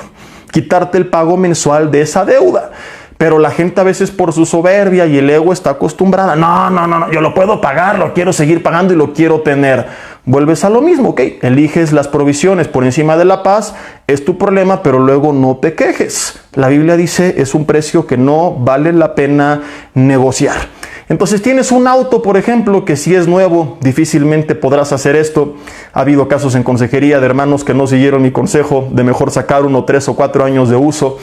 Quitarte el pago mensual de esa deuda. Pero la gente a veces por su soberbia y el ego está acostumbrada. No, yo lo puedo pagar, lo quiero seguir pagando y lo quiero tener. Vuelves a lo mismo, ¿ok? Eliges las provisiones por encima de la paz, es tu problema, pero luego no te quejes. La Biblia dice, es un precio que no vale la pena negociar. Entonces tienes un auto, por ejemplo, que si es nuevo, difícilmente podrás hacer esto. Ha habido casos en consejería de hermanos que no siguieron mi consejo de mejor sacar 1, 3 o 4 años de uso.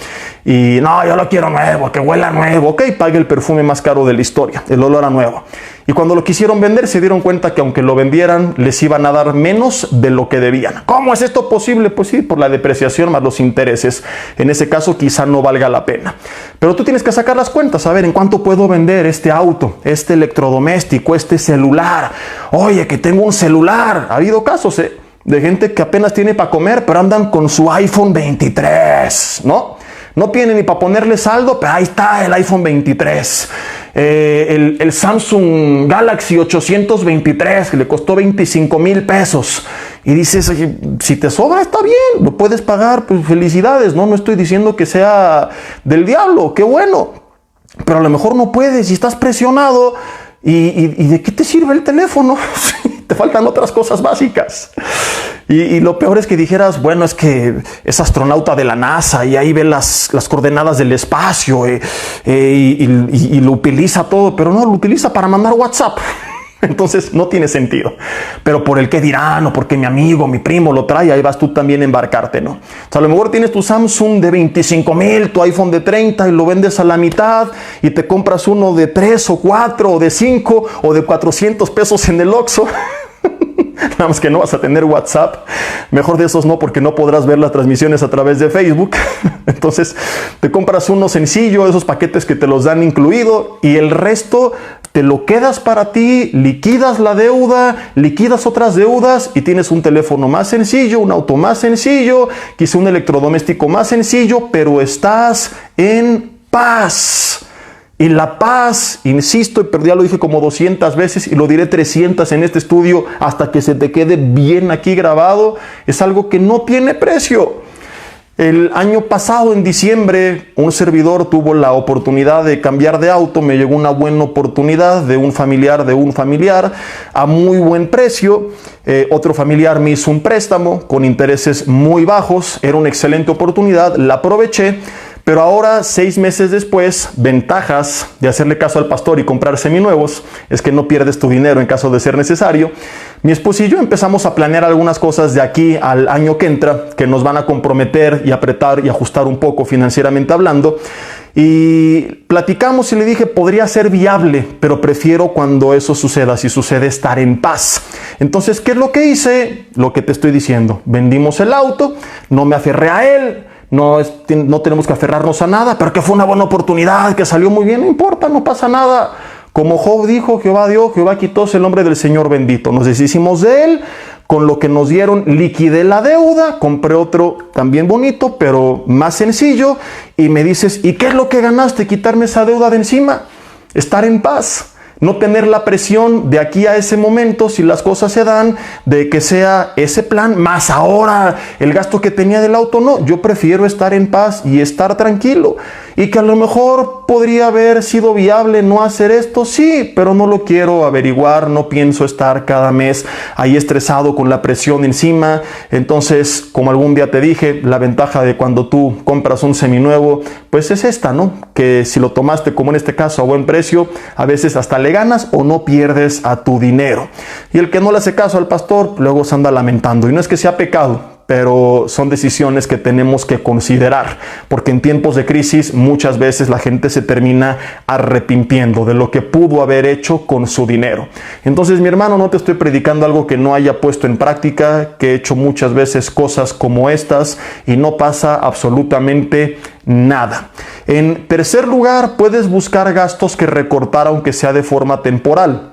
Y no, yo lo quiero nuevo, que huela nuevo. Ok, pague el perfume más caro de la historia, el olor a nuevo. Y cuando lo quisieron vender, se dieron cuenta que aunque lo vendieran, les iban a dar menos de lo que debían. ¿Cómo es esto posible? Pues sí, por la depreciación más los intereses. En ese caso quizá no valga la pena. Pero tú tienes que sacar las cuentas, a ver en cuánto puedo vender este auto, este electrodoméstico, este celular. Oye, que tengo un celular. Ha habido casos, de gente que apenas tiene para comer, pero andan con su iPhone 23, ¿no? No tiene ni para ponerle saldo, pero ahí está el iPhone 23. El Samsung Galaxy 823, que le costó 25,000 pesos. Y dices, oye, si te sobra, está bien, lo puedes pagar, pues felicidades, ¿no? No estoy diciendo que sea del diablo, qué bueno. Pero a lo mejor no puedes y estás presionado. ¿Y de qué te sirve el teléfono? Te faltan otras cosas básicas. Y lo peor es que dijeras, bueno, es que es astronauta de la NASA y ahí ve las coordenadas del espacio y lo utiliza todo, pero no, lo utiliza para mandar WhatsApp. Entonces no tiene sentido. Pero por el que dirán o porque mi amigo, mi primo lo trae, ahí vas tú también a embarcarte, ¿no? O sea, a lo mejor tienes tu Samsung de 25,000, tu iPhone de 30 y lo vendes a la mitad y te compras uno de 3 o 4 o de 5 o de 400 pesos en el Oxxo. Nada más que no vas a tener WhatsApp. Mejor de esos no, porque no podrás ver las transmisiones a través de Facebook. Entonces te compras uno sencillo, esos paquetes que te los dan incluido, y el resto te lo quedas para ti, liquidas la deuda, liquidas otras deudas y tienes un teléfono más sencillo, un auto más sencillo, quizá un electrodoméstico más sencillo, pero estás en paz. Y la paz, insisto, pero ya lo dije como 200 veces y lo diré 300 en este estudio hasta que se te quede bien aquí grabado, es algo que no tiene precio. El año pasado, en diciembre, un servidor tuvo la oportunidad de cambiar de auto. Me llegó una buena oportunidad de un familiar a muy buen precio. Otro familiar me hizo un préstamo con intereses muy bajos. Era una excelente oportunidad, la aproveché. Pero ahora, 6 meses después, ventajas de hacerle caso al pastor y comprar seminuevos es que no pierdes tu dinero en caso de ser necesario. Mi esposa y yo empezamos a planear algunas cosas de aquí al año que entra que nos van a comprometer y apretar y ajustar un poco financieramente hablando. Y platicamos y le dije, podría ser viable, pero prefiero cuando eso suceda, si sucede, estar en paz. Entonces, ¿qué es lo que hice? Lo que te estoy diciendo. Vendimos el auto, no me aferré a él. No tenemos que aferrarnos a nada, pero que fue una buena oportunidad, que salió muy bien, no importa, no pasa nada. Como Job dijo, Jehová dio, Jehová quitó, es el nombre del Señor bendito. Nos deshicimos de él, con lo que nos dieron liquidé la deuda, compré otro también bonito, pero más sencillo. Y me dices, ¿y qué es lo que ganaste? Quitarme esa deuda de encima, estar en paz. No tener la presión de aquí a ese momento, si las cosas se dan, de que sea ese plan, más ahora el gasto que tenía del auto. No, yo prefiero estar en paz y estar tranquilo. Y que a lo mejor podría haber sido viable no hacer esto, sí, pero no lo quiero averiguar, no pienso estar cada mes ahí estresado con la presión encima. Entonces, como algún día te dije, la ventaja de cuando tú compras un seminuevo, pues es esta, ¿no? Que si lo tomaste, como en este caso, a buen precio, a veces hasta le ganas o no pierdes a tu dinero. Y el que no le hace caso al pastor, luego se anda lamentando. Y no es que sea pecado, pero son decisiones que tenemos que considerar, porque en tiempos de crisis muchas veces la gente se termina arrepintiendo de lo que pudo haber hecho con su dinero. Entonces, mi hermano, no te estoy predicando algo que no haya puesto en práctica, que he hecho muchas veces cosas como estas y no pasa absolutamente nada. En tercer lugar, puedes buscar gastos que recortar aunque sea de forma temporal.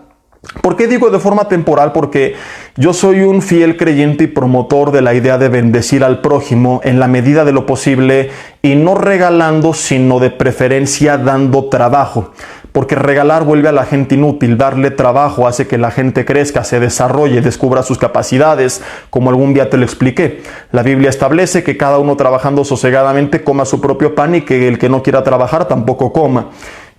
¿Por qué digo de forma temporal? Porque yo soy un fiel creyente y promotor de la idea de bendecir al prójimo en la medida de lo posible y no regalando, sino de preferencia dando trabajo. porque regalar vuelve a la gente inútil, darle trabajo hace que la gente crezca, se desarrolle, descubra sus capacidades, como algún día te lo expliqué. La Biblia establece que cada uno trabajando sosegadamente coma su propio pan y que el que no quiera trabajar tampoco coma.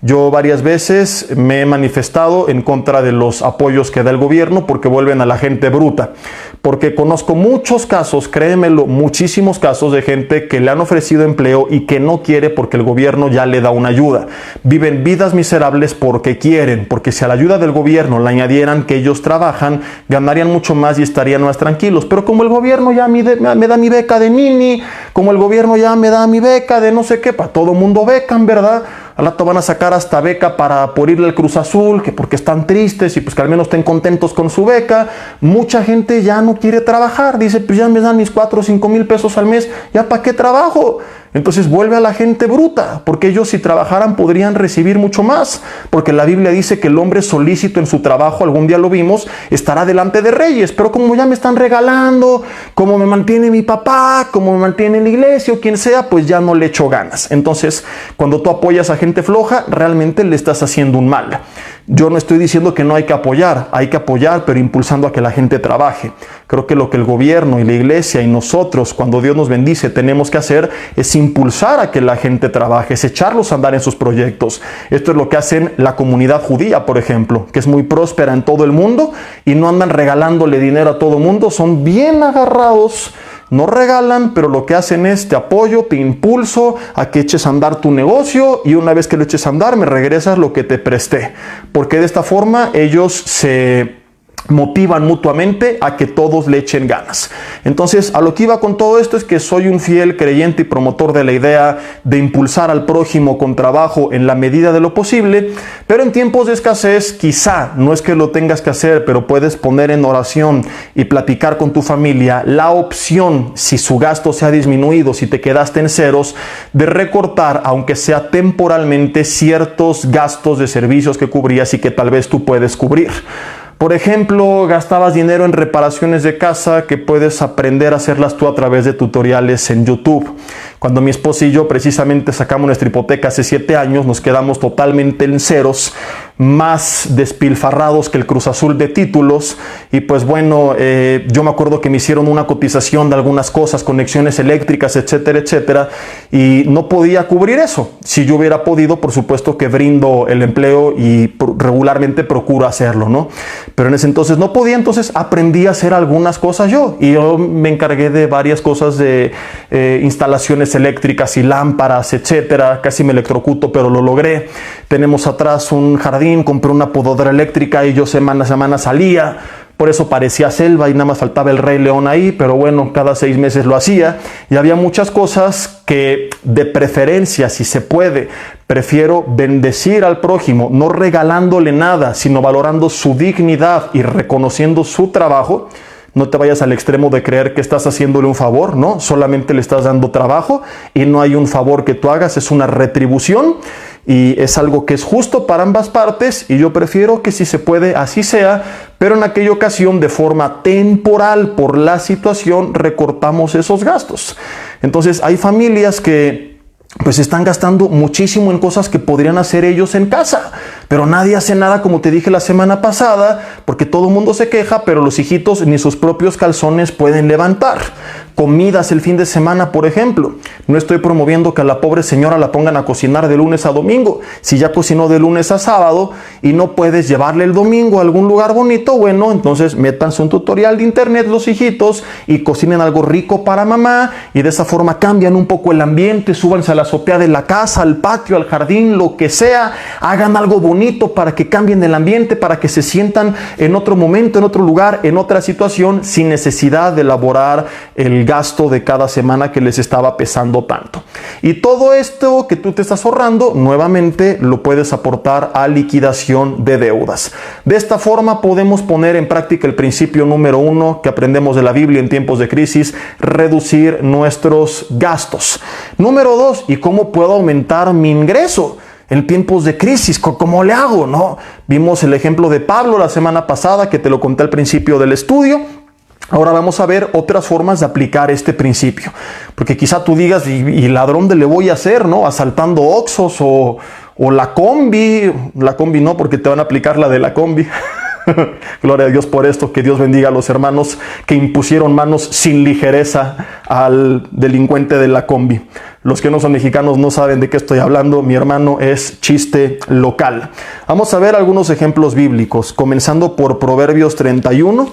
Yo varias veces me he manifestado en contra de los apoyos que da el gobierno porque vuelven a la gente bruta. Porque conozco muchos casos, créemelo, muchísimos casos de gente que le han ofrecido empleo y que no quiere porque el gobierno ya le da una ayuda. Viven vidas miserables porque quieren, porque si a la ayuda del gobierno le añadieran que ellos trabajan, ganarían mucho más y estarían más tranquilos. Pero como el gobierno ya me da mi beca de nini, como el gobierno ya me da mi beca de no sé qué, para todo mundo becan, ¿verdad? Al rato van a sacar hasta beca por irle al Cruz Azul, que porque están tristes y pues que al menos estén contentos con su beca. Mucha gente ya no quiere trabajar, dice, pues ya me dan mis 4 o 5 mil pesos al mes, ¿ya para qué trabajo? Entonces vuelve a la gente bruta, porque ellos si trabajaran podrían recibir mucho más, porque la Biblia dice que el hombre solícito en su trabajo, algún día lo vimos, estará delante de reyes, pero como ya me están regalando, como me mantiene mi papá, como me mantiene la iglesia o quien sea, pues ya no le echo ganas. Entonces, cuando tú apoyas a gente floja, realmente le estás haciendo un mal. Yo no estoy diciendo que no hay que apoyar, pero impulsando a que la gente trabaje. Creo que lo que el gobierno y la iglesia y nosotros, cuando Dios nos bendice, tenemos que hacer es impulsar a que la gente trabaje, es echarlos a andar en sus proyectos. Esto es lo que hacen la comunidad judía, por ejemplo, que es muy próspera en todo el mundo y no andan regalándole dinero a todo el mundo, son bien agarrados. No regalan, pero lo que hacen es te apoyo, te impulso a que eches a andar tu negocio y una vez que lo eches a andar me regresas lo que te presté. Porque de esta forma ellos se motivan mutuamente a que todos le echen ganas. Entonces, a lo que iba con todo esto es que soy un fiel creyente y promotor de la idea de impulsar al prójimo con trabajo en la medida de lo posible, pero en tiempos de escasez quizá, no es que lo tengas que hacer, pero puedes poner en oración y platicar con tu familia la opción, si su gasto se ha disminuido, si te quedaste en ceros, de recortar, aunque sea temporalmente, ciertos gastos de servicios que cubrías y que tal vez tú puedes cubrir. Por ejemplo, gastabas dinero en reparaciones de casa que puedes aprender a hacerlas tú a través de tutoriales en YouTube. Cuando mi esposa y yo precisamente sacamos nuestra hipoteca hace 7 años, nos quedamos totalmente en ceros, más despilfarrados que el Cruz Azul de títulos. Y pues bueno, yo me acuerdo que me hicieron una cotización de algunas cosas, conexiones eléctricas, etcétera, etcétera, y no podía cubrir eso. Si yo hubiera podido, por supuesto que brindo el empleo y regularmente procuro hacerlo, ¿no? Pero en ese entonces no podía, entonces aprendí a hacer algunas cosas yo. Y yo me encargué de varias cosas de instalaciones eléctricas y lámparas, etcétera. Casi me electrocuto, pero lo logré. Tenemos atrás un jardín, compré una podadora eléctrica y yo semana a semana salía. Por eso parecía selva y nada más faltaba el Rey León ahí, pero bueno, cada 6 meses lo hacía. Y había muchas cosas que de preferencia, si se puede, prefiero bendecir al prójimo, no regalándole nada, sino valorando su dignidad y reconociendo su trabajo. No te vayas al extremo de creer que estás haciéndole un favor, ¿no? Solamente le estás dando trabajo y no hay un favor que tú hagas, es una retribución y es algo que es justo para ambas partes y yo prefiero que si se puede así sea, pero en aquella ocasión de forma temporal por la situación recortamos esos gastos. Entonces hay familias que pues están gastando muchísimo en cosas que podrían hacer ellos en casa, pero nadie hace nada, como te dije la semana pasada, porque todo el mundo se queja, pero los hijitos ni sus propios calzones pueden levantar. Comidas el fin de semana, por ejemplo. No estoy promoviendo que a la pobre señora la pongan a cocinar de lunes a domingo. Si ya cocinó de lunes a sábado y no puedes llevarle el domingo a algún lugar bonito, bueno, entonces métanse un tutorial de internet los hijitos y cocinen algo rico para mamá y de esa forma cambian un poco el ambiente, súbanse a la azotea de la casa, al patio, al jardín, lo que sea, hagan algo bonito para que cambien el ambiente, para que se sientan en otro momento, en otro lugar, en otra situación, sin necesidad de elaborar el gasto de cada semana que les estaba pesando tanto. Y todo esto que tú te estás ahorrando, nuevamente lo puedes aportar a liquidación de deudas. De esta forma podemos poner en práctica el principio número 1 que aprendemos de la Biblia en tiempos de crisis, reducir nuestros gastos. Número 2, ¿y cómo puedo aumentar mi ingreso en tiempos de crisis? ¿Cómo le hago? ¿No? Vimos el ejemplo de Pablo la semana pasada, que te lo conté al principio del estudio. Ahora vamos a ver otras formas de aplicar este principio. Porque quizá tú digas, ¿y ladrón de le voy a hacer, no? ¿Asaltando Oxxos o o la combi no, porque te van a aplicar la de la combi. Gloria a Dios por esto, que Dios bendiga a los hermanos que impusieron manos sin ligereza al delincuente de la combi. Los que no son mexicanos no saben de qué estoy hablando, mi hermano, es chiste local. Vamos a ver algunos ejemplos bíblicos, comenzando por Proverbios 31,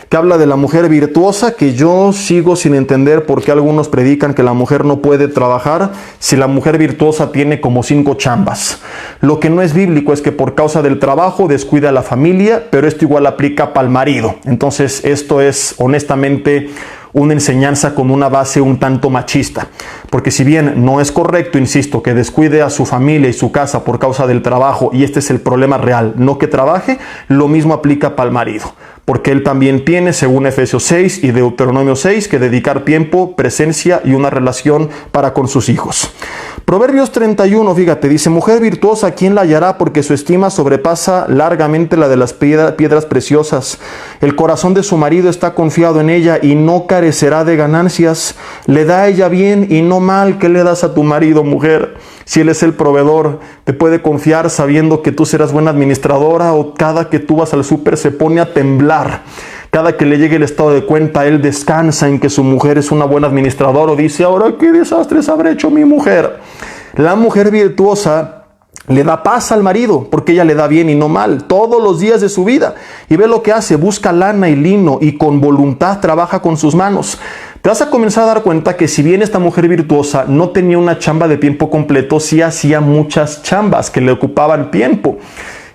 que habla de la mujer virtuosa, que yo sigo sin entender por qué algunos predican que la mujer no puede trabajar si la mujer virtuosa tiene como 5 chambas. Lo que no es bíblico es que por causa del trabajo descuida a la familia, pero esto igual aplica para el marido. Entonces esto es honestamente una enseñanza con una base un tanto machista, porque si bien no es correcto, insisto, que descuide a su familia y su casa por causa del trabajo, y este es el problema real, no que trabaje, lo mismo aplica para el marido, porque él también tiene, según Efesios 6 y Deuteronomio 6, que dedicar tiempo, presencia y una relación para con sus hijos. Proverbios 31, fíjate, dice: mujer virtuosa, ¿quién la hallará? Porque su estima sobrepasa largamente la de las piedras preciosas. El corazón de su marido está confiado en ella y no carecerá de ganancias. Le da a ella bien y no mal. ¿Qué le das a tu marido, mujer? Si él es el proveedor, te puede confiar sabiendo que tú serás buena administradora, o cada que tú vas al súper se pone a temblar. Cada que le llegue el estado de cuenta, él descansa en que su mujer es una buena administradora, o dice: ahora qué desastres habrá hecho mi mujer. La mujer virtuosa le da paz al marido, porque ella le da bien y no mal, todos los días de su vida. Y ve lo que hace: busca lana y lino y con voluntad trabaja con sus manos. Te vas a comenzar a dar cuenta que si bien esta mujer virtuosa no tenía una chamba de tiempo completo, sí hacía muchas chambas que le ocupaban tiempo.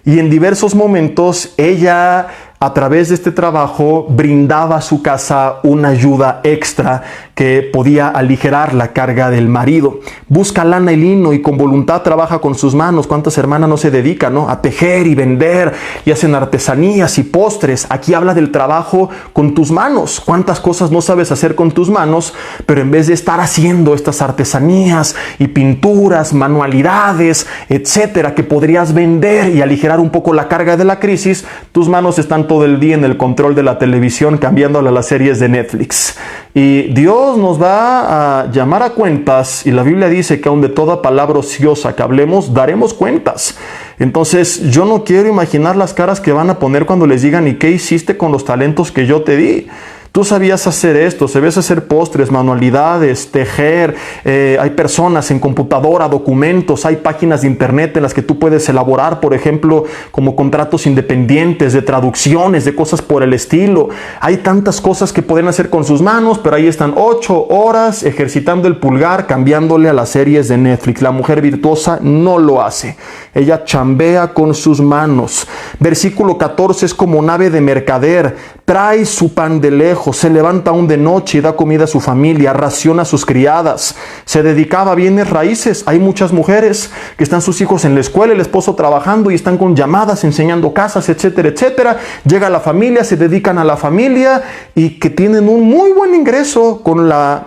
Y en diversos momentos ella, a través de este trabajo, brindaba a su casa una ayuda extra que podía aligerar la carga del marido. Busca lana y lino y con voluntad trabaja con sus manos. ¿Cuántas hermanas no se dedican, no, a tejer y vender y hacen artesanías y postres? Aquí habla del trabajo con tus manos. ¿Cuántas cosas no sabes hacer con tus manos? Pero en vez de estar haciendo estas artesanías y pinturas, manualidades, etcétera, que podrías vender y aligerar un poco la carga de la crisis, tus manos están todo el día en el control de la televisión, cambiándola a las series de Netflix. Y Dios nos va a llamar a cuentas, y la Biblia dice que aun de toda palabra ociosa que hablemos, daremos cuentas. Entonces yo no quiero imaginar las caras que van a poner cuando les digan: ¿y qué hiciste con los talentos que yo te di? Tú sabías hacer esto, sabías hacer postres, manualidades, tejer, hay personas en computadora, documentos, hay páginas de internet en las que tú puedes elaborar, por ejemplo, como contratos independientes, de traducciones, de cosas por el estilo. Hay tantas cosas que pueden hacer con sus manos, pero ahí están 8 horas ejercitando el pulgar, cambiándole a las series de Netflix. La mujer virtuosa no lo hace. Ella chambea con sus manos. Versículo 14: es como nave de mercader, trae su pan de lejos, se levanta aún de noche y da comida a su familia, raciona a sus criadas, se dedicaba a bienes raíces. Hay muchas mujeres que están sus hijos en la escuela, el esposo trabajando, y están con llamadas, enseñando casas, etcétera, etcétera. Llega la familia, se dedican a la familia y que tienen un muy buen ingreso con la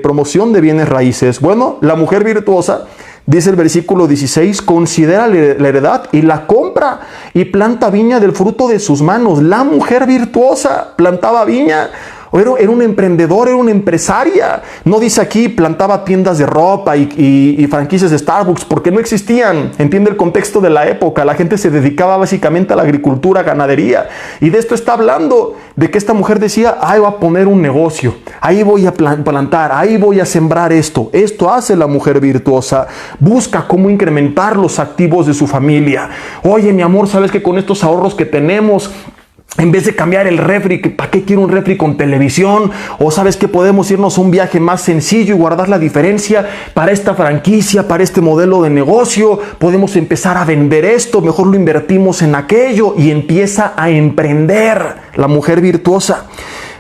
promoción de bienes raíces. Bueno, la mujer virtuosa, dice el versículo 16, considera la heredad y la compra y planta viña del fruto de sus manos. La mujer virtuosa plantaba viña. Era una emprendedora, era una empresaria. No dice aquí plantaba tiendas de ropa y franquicias de Starbucks, porque no existían. Entiende el contexto de la época. La gente se dedicaba básicamente a la agricultura, ganadería. Y de esto está hablando, de que esta mujer decía: ahí voy a poner un negocio, ahí voy a plantar, ahí voy a sembrar esto. Esto hace la mujer virtuosa. Busca cómo incrementar los activos de su familia. Oye, mi amor, ¿sabes que con estos ahorros que tenemos, en vez de cambiar el refri, ¿para qué quiero un refri con televisión? O sabes que podemos irnos a un viaje más sencillo y guardar la diferencia para esta franquicia, para este modelo de negocio? Podemos empezar a vender esto, mejor lo invertimos en aquello, y empieza a emprender la mujer virtuosa.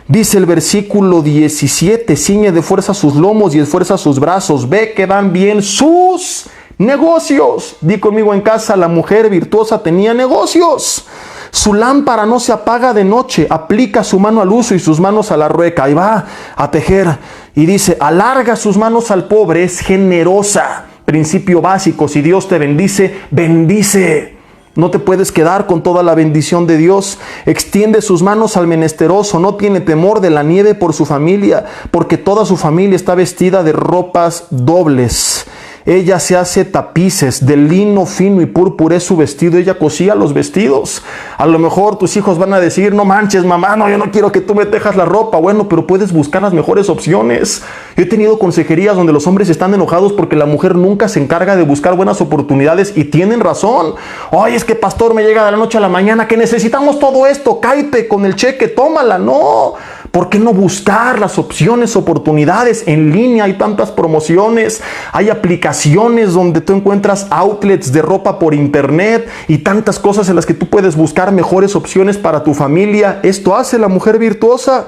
Dice el versículo 17, ciñe de fuerza sus lomos y esfuerza sus brazos, ve que van bien sus negocios. Di conmigo en casa: la mujer virtuosa tenía negocios. Su lámpara no se apaga de noche, aplica su mano al uso y sus manos a la rueca. Ahí va a tejer. Y dice: alarga sus manos al pobre, es generosa. Principio básico: si Dios te bendice, bendice. No te puedes quedar con toda la bendición de Dios. Extiende sus manos al menesteroso, no tiene temor de la nieve por su familia, porque toda su familia está vestida de ropas dobles. Ella se hace tapices de lino fino y púrpura es su vestido. Ella cosía los vestidos. A lo mejor tus hijos van a decir, no manches mamá, no, yo no quiero que tú me tejas la ropa. Bueno, pero puedes buscar las mejores opciones. Yo he tenido consejerías donde los hombres están enojados porque la mujer nunca se encarga de buscar buenas oportunidades y tienen razón. Oye, es que pastor me llega de la noche a la mañana que necesitamos todo esto, cáete con el cheque, tómala. No, ¿por qué no buscar las opciones, oportunidades? En línea hay tantas promociones, hay aplicaciones donde tú encuentras outlets de ropa por internet y tantas cosas en las que tú puedes buscar mejores opciones para tu familia. Esto hace la mujer virtuosa.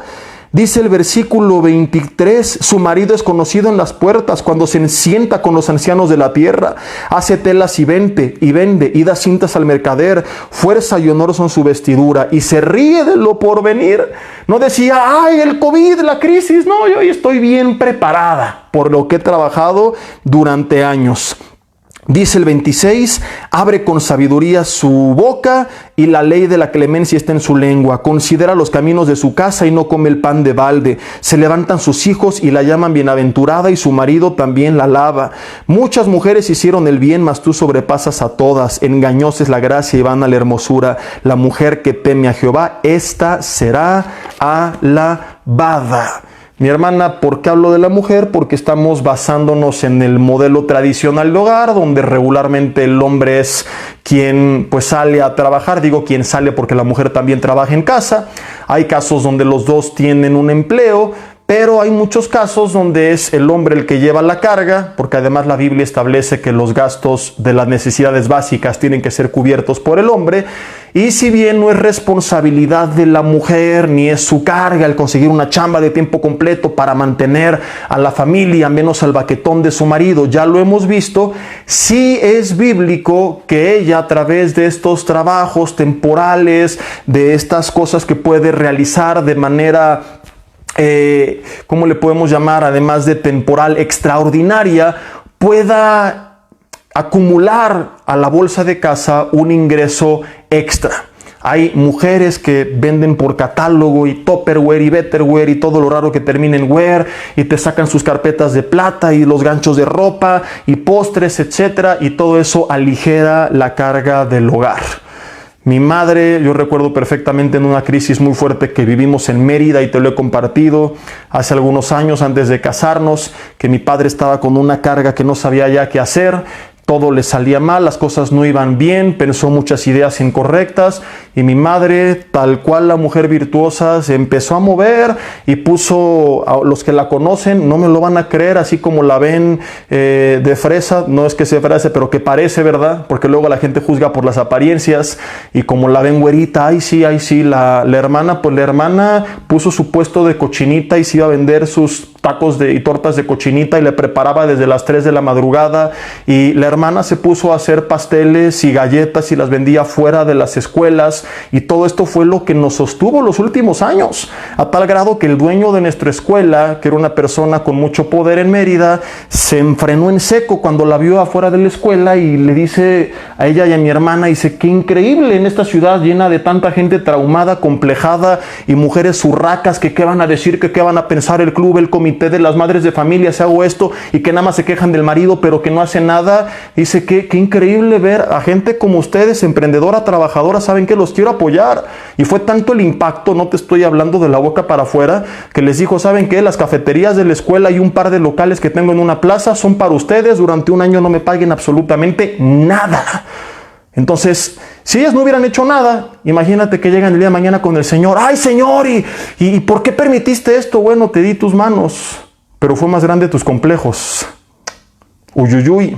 Dice el versículo 23, su marido es conocido en las puertas cuando se sienta con los ancianos de la tierra. Hace telas y vende, y da cintas al mercader. Fuerza y honor son su vestidura y se ríe de lo por venir. No decía, ay, el COVID, la crisis. No, yo estoy bien preparada por lo que he trabajado durante años. Dice el 26, abre con sabiduría su boca y la ley de la clemencia está en su lengua. Considera los caminos de su casa y no come el pan de balde. Se levantan sus hijos y la llaman bienaventurada y su marido también la alaba. Muchas mujeres hicieron el bien, mas tú sobrepasas a todas. Engañosa es la gracia y vana la hermosura. La mujer que teme a Jehová, esta será alabada. Mi hermana, ¿por qué hablo de la mujer? Porque estamos basándonos en el modelo tradicional de hogar, donde regularmente el hombre es quien pues sale a trabajar. Digo quien sale porque la mujer también trabaja en casa. Hay casos donde los dos tienen un empleo, pero hay muchos casos donde es el hombre el que lleva la carga, porque además la Biblia establece que los gastos de las necesidades básicas tienen que ser cubiertos por el hombre. Y si bien no es responsabilidad de la mujer, ni es su carga el conseguir una chamba de tiempo completo para mantener a la familia, menos al baquetón de su marido, ya lo hemos visto, sí es bíblico que ella a través de estos trabajos temporales, de estas cosas que puede realizar de manera, ¿cómo le podemos llamar? Además de temporal, extraordinaria, pueda acumular a la bolsa de casa un ingreso extra. Hay mujeres que venden por catálogo y Tupperware y Betterware y todo lo raro que termina en ware y te sacan sus carpetas de plata y los ganchos de ropa y postres, etcétera, y todo eso aligera la carga del hogar. Mi madre, yo recuerdo perfectamente en una crisis muy fuerte que vivimos en Mérida y te lo he compartido hace algunos años antes de casarnos, que mi padre estaba con una carga que no sabía ya qué hacer. Todo le salía mal, las cosas no iban bien, pensó muchas ideas incorrectas y mi madre, tal cual la mujer virtuosa, se empezó a mover y puso, a los que la conocen no me lo van a creer, así como la ven de fresa, no es que sea fresa, pero que parece, ¿verdad? Porque luego la gente juzga por las apariencias y como la ven güerita, ay sí, la hermana, pues la hermana puso su puesto de cochinita y se iba a vender sus tacos y tortas de cochinita y le preparaba desde las 3 de la madrugada y la hermana se puso a hacer pasteles y galletas y las vendía fuera de las escuelas y todo esto fue lo que nos sostuvo los últimos años, a tal grado que el dueño de nuestra escuela, que era una persona con mucho poder en Mérida, se enfrenó en seco cuando la vio afuera de la escuela y le dice a ella y a mi hermana, dice, qué increíble en esta ciudad llena de tanta gente traumada, complejada y mujeres urracas que qué van a decir, que qué van a pensar el club, el comité de las madres de familia, si hago esto y que nada más se quejan del marido pero que no hace nada. Dice que qué increíble ver a gente como ustedes, emprendedora, trabajadora, saben que los quiero apoyar. Y fue tanto el impacto, no te estoy hablando de la boca para afuera, que les dijo, ¿saben qué? Las cafeterías de la escuela y un par de locales que tengo en una plaza son para ustedes, durante un año no me paguen absolutamente nada. Entonces, si ellas no hubieran hecho nada, imagínate que llegan el día de mañana con el Señor, ¡ay Señor! ¿Y por qué permitiste esto? Bueno, te di tus manos, pero fue más grande tus complejos. Uyuyuy,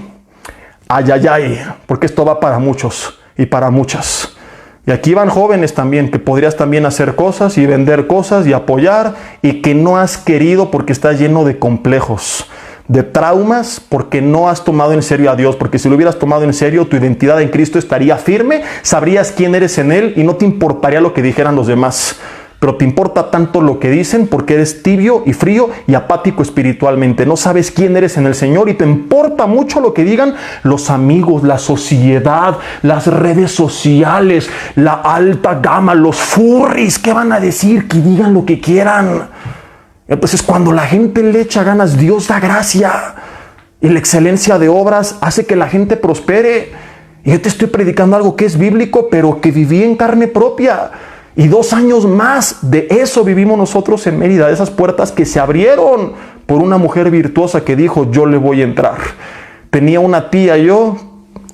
ayayay, porque esto va para muchos y para muchas. Y aquí van jóvenes también, que podrías también hacer cosas y vender cosas y apoyar, y que no has querido porque estás lleno de complejos, de traumas, porque no has tomado en serio a Dios, porque si lo hubieras tomado en serio, tu identidad en Cristo estaría firme, sabrías quién eres en Él y no te importaría lo que dijeran los demás. Pero te importa tanto lo que dicen porque eres tibio y frío y apático espiritualmente. No sabes quién eres en el Señor y te importa mucho lo que digan los amigos, la sociedad, las redes sociales, la alta gama, los furries. ¿Qué van a decir? Que digan lo que quieran. Entonces, cuando la gente le echa ganas, Dios da gracia. Y la excelencia de obras hace que la gente prospere. Y yo te estoy predicando algo que es bíblico, pero que viví en carne propia. Y 2 años más de eso vivimos nosotros en Mérida, de esas puertas que se abrieron por una mujer virtuosa que dijo, yo le voy a entrar. Tenía una tía yo,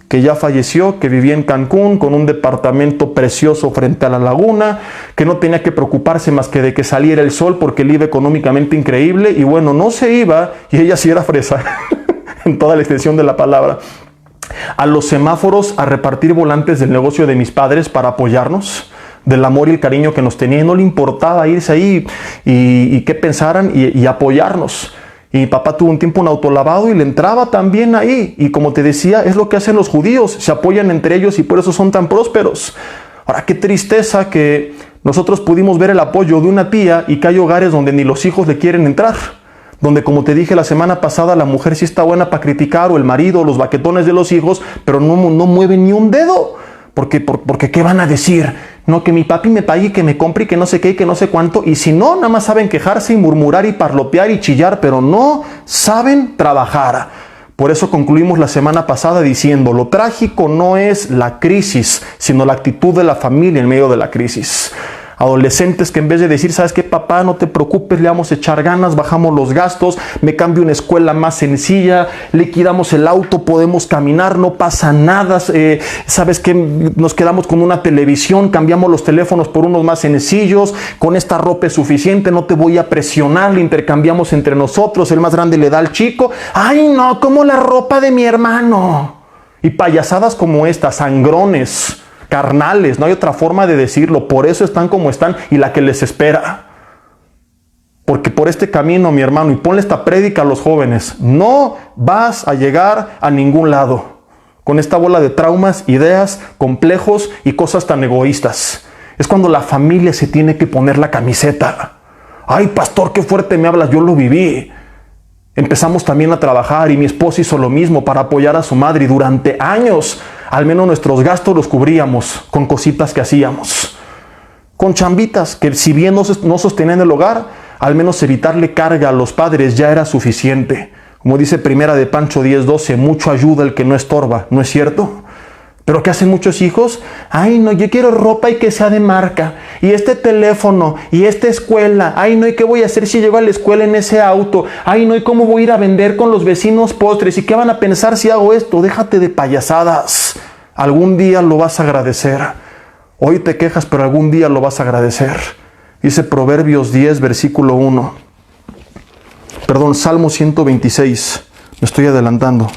que ya falleció, que vivía en Cancún, con un departamento precioso frente a la laguna, que no tenía que preocuparse más que de que saliera el sol porque le iba económicamente increíble. Y bueno, no se iba, y ella sí era fresa, en toda la extensión de la palabra, a los semáforos a repartir volantes del negocio de mis padres para apoyarnos, del amor y el cariño que nos tenía. No le importaba irse ahí y qué pensaran y apoyarnos. Y mi papá tuvo un tiempo un autolavado y le entraba también ahí. Y como te decía, es lo que hacen los judíos. Se apoyan entre ellos y por eso son tan prósperos. Ahora, qué tristeza que nosotros pudimos ver el apoyo de una tía y que hay hogares donde ni los hijos le quieren entrar. Donde, como te dije la semana pasada, la mujer sí está buena para criticar, o el marido, o los baquetones de los hijos, pero no mueve ni un dedo. Porque ¿qué van a decir? No, que mi papi me pague, que me compre y que no sé qué y que no sé cuánto. Y si no, nada más saben quejarse y murmurar y parlotear y chillar, pero no saben trabajar. Por eso concluimos la semana pasada diciendo, lo trágico no es la crisis, sino la actitud de la familia en medio de la crisis. Adolescentes que en vez de decir, ¿sabes qué, papá? No te preocupes, le vamos a echar ganas, bajamos los gastos, me cambio una escuela más sencilla, liquidamos el auto, podemos caminar, no pasa nada. ¿Sabes qué? Nos quedamos con una televisión, cambiamos los teléfonos por unos más sencillos, con esta ropa es suficiente, no te voy a presionar, le intercambiamos entre nosotros, el más grande le da al chico. ¡Ay, no! Como la ropa de mi hermano. Y payasadas como estas, sangrones, carnales, no hay otra forma de decirlo. Por eso están como están y la que les espera. Porque por este camino, mi hermano, y ponle esta prédica a los jóvenes, no vas a llegar a ningún lado con esta bola de traumas, ideas, complejos y cosas tan egoístas. Es cuando la familia se tiene que poner la camiseta. Ay, pastor, qué fuerte me hablas, yo lo viví. Empezamos también a trabajar y mi esposa hizo lo mismo para apoyar a su madre, y durante años al menos nuestros gastos los cubríamos con cositas que hacíamos, con chambitas que si bien no sostenían el hogar, al menos evitarle carga a los padres ya era suficiente. Como dice Primera de Pancho 10:12, mucho ayuda el que no estorba, ¿no es cierto? Pero ¿qué hacen muchos hijos? Ay, no, yo quiero ropa y que sea de marca. Y este teléfono, y esta escuela. Ay, no, ¿y qué voy a hacer si llego a la escuela en ese auto? Ay, no, ¿y cómo voy a ir a vender con los vecinos postres? ¿Y qué van a pensar si hago esto? Déjate de payasadas. Algún día lo vas a agradecer. Hoy te quejas, pero algún día lo vas a agradecer. Dice Proverbios 10, versículo 1. Perdón, Salmo 126. Me estoy adelantando.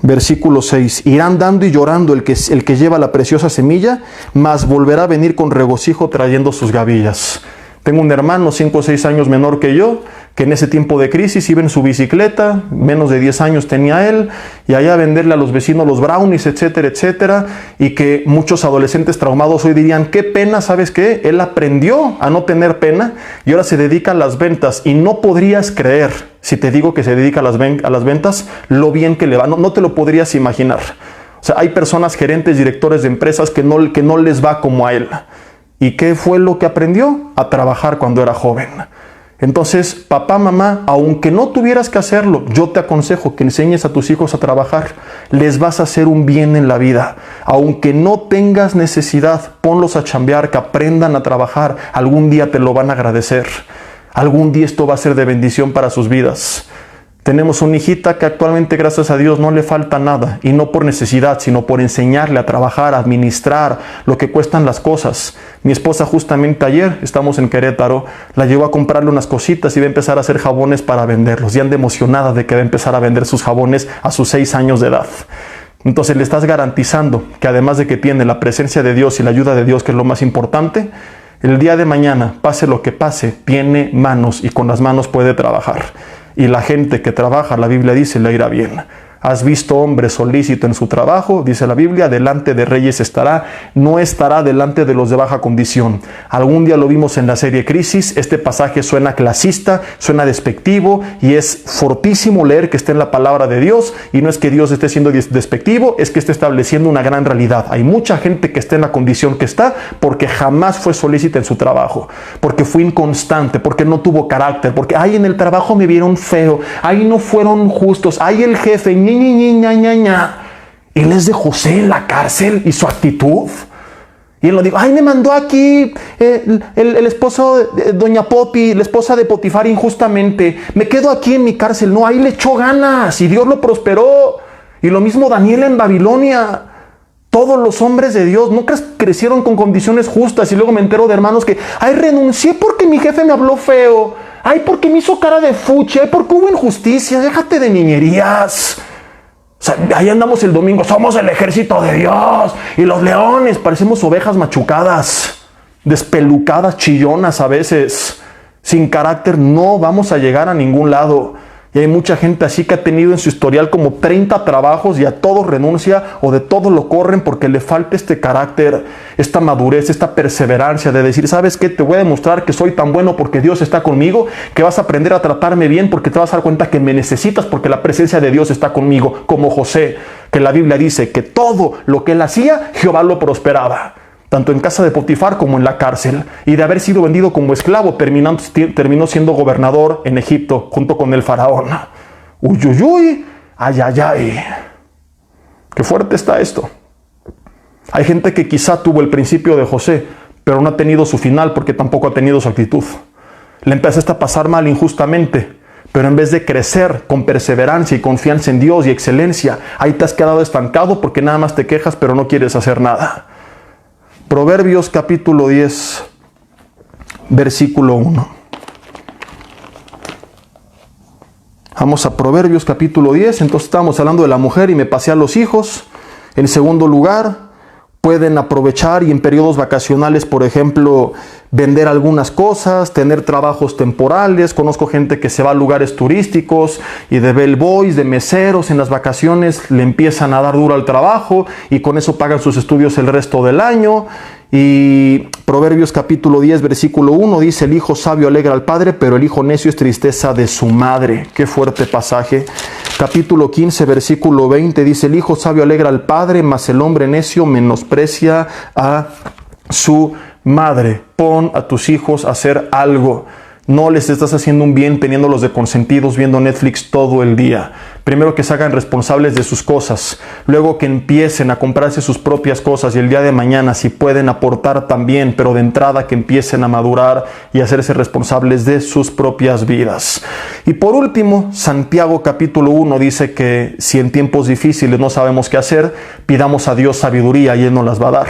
Versículo 6. Irán dando y llorando el que lleva la preciosa semilla, mas volverá a venir con regocijo trayendo sus gavillas. Tengo un hermano 5 o 6 años menor que yo, que en ese tiempo de crisis iba en su bicicleta, menos de 10 años tenía él, y allá a venderle a los vecinos los brownies, etcétera, etcétera, y que muchos adolescentes traumados hoy dirían, qué pena, ¿sabes qué? Él aprendió a no tener pena y ahora se dedica a las ventas, y no podrías creer, si te digo que se dedica a las ventas, lo bien que le va, no te lo podrías imaginar. O sea, hay personas, gerentes, directores de empresas que no les va como a él. ¿Y qué fue lo que aprendió? A trabajar cuando era joven. Entonces, papá, mamá, aunque no tuvieras que hacerlo, yo te aconsejo que enseñes a tus hijos a trabajar. Les vas a hacer un bien en la vida. Aunque no tengas necesidad, ponlos a chambear, que aprendan a trabajar. Algún día te lo van a agradecer. Algún día esto va a ser de bendición para sus vidas. Tenemos una hijita que actualmente, gracias a Dios, no le falta nada. Y no por necesidad, sino por enseñarle a trabajar, a administrar lo que cuestan las cosas. Mi esposa justamente ayer, estamos en Querétaro, la llevó a comprarle unas cositas y va a empezar a hacer jabones para venderlos. Y anda emocionada de que va a empezar a vender sus jabones a sus 6 años de edad. Entonces le estás garantizando que además de que tiene la presencia de Dios y la ayuda de Dios, que es lo más importante, el día de mañana, pase lo que pase, tiene manos y con las manos puede trabajar. Y la gente que trabaja, la Biblia dice, le irá bien. ¿Has visto hombre solícito en su trabajo? Dice la Biblia, delante de reyes estará, no estará delante de los de baja condición. Algún día lo vimos en la serie Crisis. Este pasaje suena clasista, suena despectivo, y es fortísimo leer que está en la palabra de Dios, y no es que Dios esté siendo despectivo, es que está estableciendo una gran realidad. Hay mucha gente que está en la condición que está porque jamás fue solícita en su trabajo, porque fue inconstante, porque no tuvo carácter, porque ay, en el trabajo me vieron feo, ay, no fueron justos, ay, el jefe, Él es de José en la cárcel y su actitud. Y él lo dijo, ay, me mandó aquí el esposo de doña Popi, la esposa de Potifar injustamente. Me quedo aquí en mi cárcel. No, ahí le echó ganas y Dios lo prosperó. Y lo mismo Daniel en Babilonia. Todos los hombres de Dios nunca crecieron con condiciones justas. Y luego me entero de hermanos que, ay, renuncié porque mi jefe me habló feo. Ay, porque me hizo cara de fuche. Ay, porque hubo injusticia. Déjate de niñerías. O sea, ahí andamos el domingo, somos el ejército de Dios y los leones, parecemos ovejas machucadas, despelucadas, chillonas a veces, sin carácter. No vamos a llegar a ningún lado. Y hay mucha gente así que ha tenido en su historial como 30 trabajos y a todos renuncia o de todo lo corren porque le falta este carácter, esta madurez, esta perseverancia de decir, ¿sabes qué? Te voy a demostrar que soy tan bueno porque Dios está conmigo, que vas a aprender a tratarme bien porque te vas a dar cuenta que me necesitas porque la presencia de Dios está conmigo, como José, que la Biblia dice que todo lo que él hacía, Jehová lo prosperaba. Tanto en casa de Potifar como en la cárcel. Y de haber sido vendido como esclavo, terminó siendo gobernador en Egipto, junto con el faraón. Uy, uy, uy, ay, ay, ay. Qué fuerte está esto. Hay gente que quizá tuvo el principio de José, pero no ha tenido su final porque tampoco ha tenido su actitud. Le empezaste a pasar mal injustamente, pero en vez de crecer con perseverancia y confianza en Dios y excelencia, ahí te has quedado estancado porque nada más te quejas, pero no quieres hacer nada. Proverbios capítulo 10, versículo 1. Vamos a Proverbios capítulo 10. Entonces estábamos hablando de la mujer y me pasé a los hijos. En segundo lugar, pueden aprovechar y en periodos vacacionales, por ejemplo, vender algunas cosas, tener trabajos temporales. Conozco gente que se va a lugares turísticos y de bellboys, de meseros, en las vacaciones le empiezan a dar duro al trabajo y con eso pagan sus estudios el resto del año. Y Proverbios capítulo 10, versículo 1 dice, el hijo sabio alegra al padre, pero el hijo necio es tristeza de su madre. Qué fuerte pasaje. Capítulo 15, versículo 20 dice, el hijo sabio alegra al padre, mas el hombre necio menosprecia a su madre. Pon a tus hijos a hacer algo. No les estás haciendo un bien teniéndolos de consentidos viendo Netflix todo el día. Primero que se hagan responsables de sus cosas. Luego que empiecen a comprarse sus propias cosas y el día de mañana si pueden aportar también, pero de entrada que empiecen a madurar y a hacerse responsables de sus propias vidas. Y por último, Santiago capítulo 1 dice que si en tiempos difíciles no sabemos qué hacer, pidamos a Dios sabiduría y Él nos las va a dar.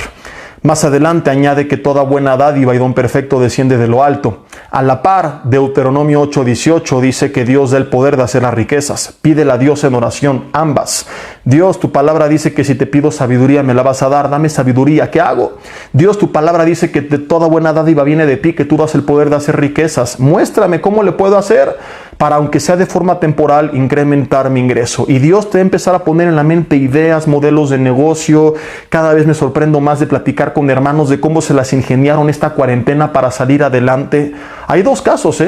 Más adelante añade que toda buena dádiva y don perfecto desciende de lo alto. A la par, Deuteronomio 8:18 dice que Dios da el poder de hacer las riquezas. Pídele a Dios en oración, ambas. Dios, tu palabra dice que si te pido sabiduría me la vas a dar, dame sabiduría, ¿qué hago? Dios, tu palabra dice que de toda buena dádiva viene de ti, que tú das el poder de hacer riquezas. Muéstrame cómo le puedo hacer para, aunque sea de forma temporal, incrementar mi ingreso. Y Dios te va a empezar a poner en la mente ideas, modelos de negocio. Cada vez me sorprendo más de platicar con hermanos de cómo se las ingeniaron esta cuarentena para salir adelante. Hay dos casos,